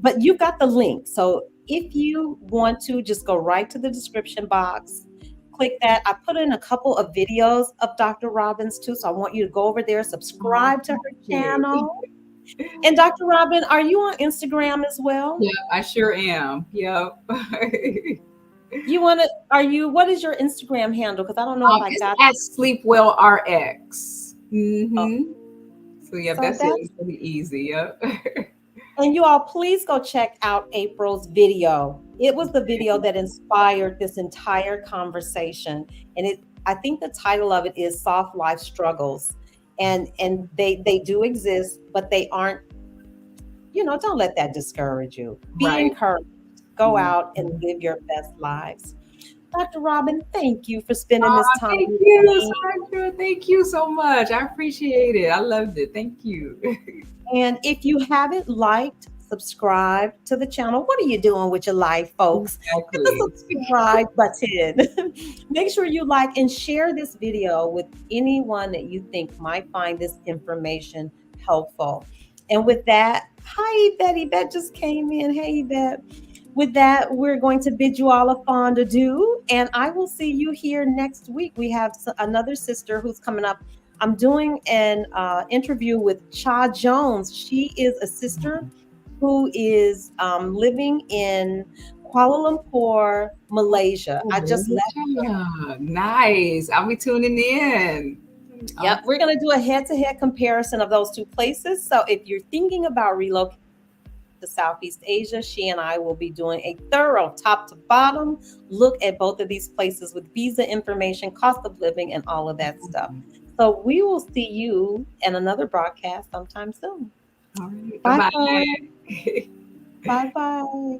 But you've got the link. So if you want to, just go right to the description box, click that. I put in a couple of videos of Dr. Robyn's too. So I want you to go over there, Oh, subscribe to her thank you. channel. And Dr. Robyn, are you on Instagram as well? Yeah, I sure am. Yep. You want to, what is your Instagram handle? Because I don't know if I It's got at Sleepwell RX. oh, So yeah, so that's it. that's, It's really easy. Yep. and you all please go check out Apryl's video. It was the video that inspired this entire conversation. And I think the title of it is Soft Life Struggles. And they do exist, but they aren't, don't let that discourage you. Be Right. encouraged. Go Mhm. out and live your best lives. Dr. Robyn, thank you for spending this time Thank with you, me. Sandra. Thank you so much. I appreciate it. I loved it. Thank you. And if you haven't liked, subscribe to the channel. What are you doing with your life, folks? Hit the Exactly. subscribe button. Make sure you like and share this video with anyone that you think might find this information helpful. And with that, hi, Yvette. Yvette just came in. Hey, Yvette. With that, we're going to bid you all a fond adieu, and I will see you here next week. We have another sister who's coming up. I'm doing an interview with Cha Jones. She is a sister who is living in Kuala Lumpur, Malaysia. I just left. Malaysia. Nice. I'll be tuning in. Yep, we're going to do a head-to-head comparison of those two places. So if you're thinking about relocating to Southeast Asia, she and I will be doing a thorough top to bottom look at both of these places with visa information, cost of living, and all of that stuff. So we will see you in another broadcast sometime soon. All right. Bye Bye bye. bye. Bye bye.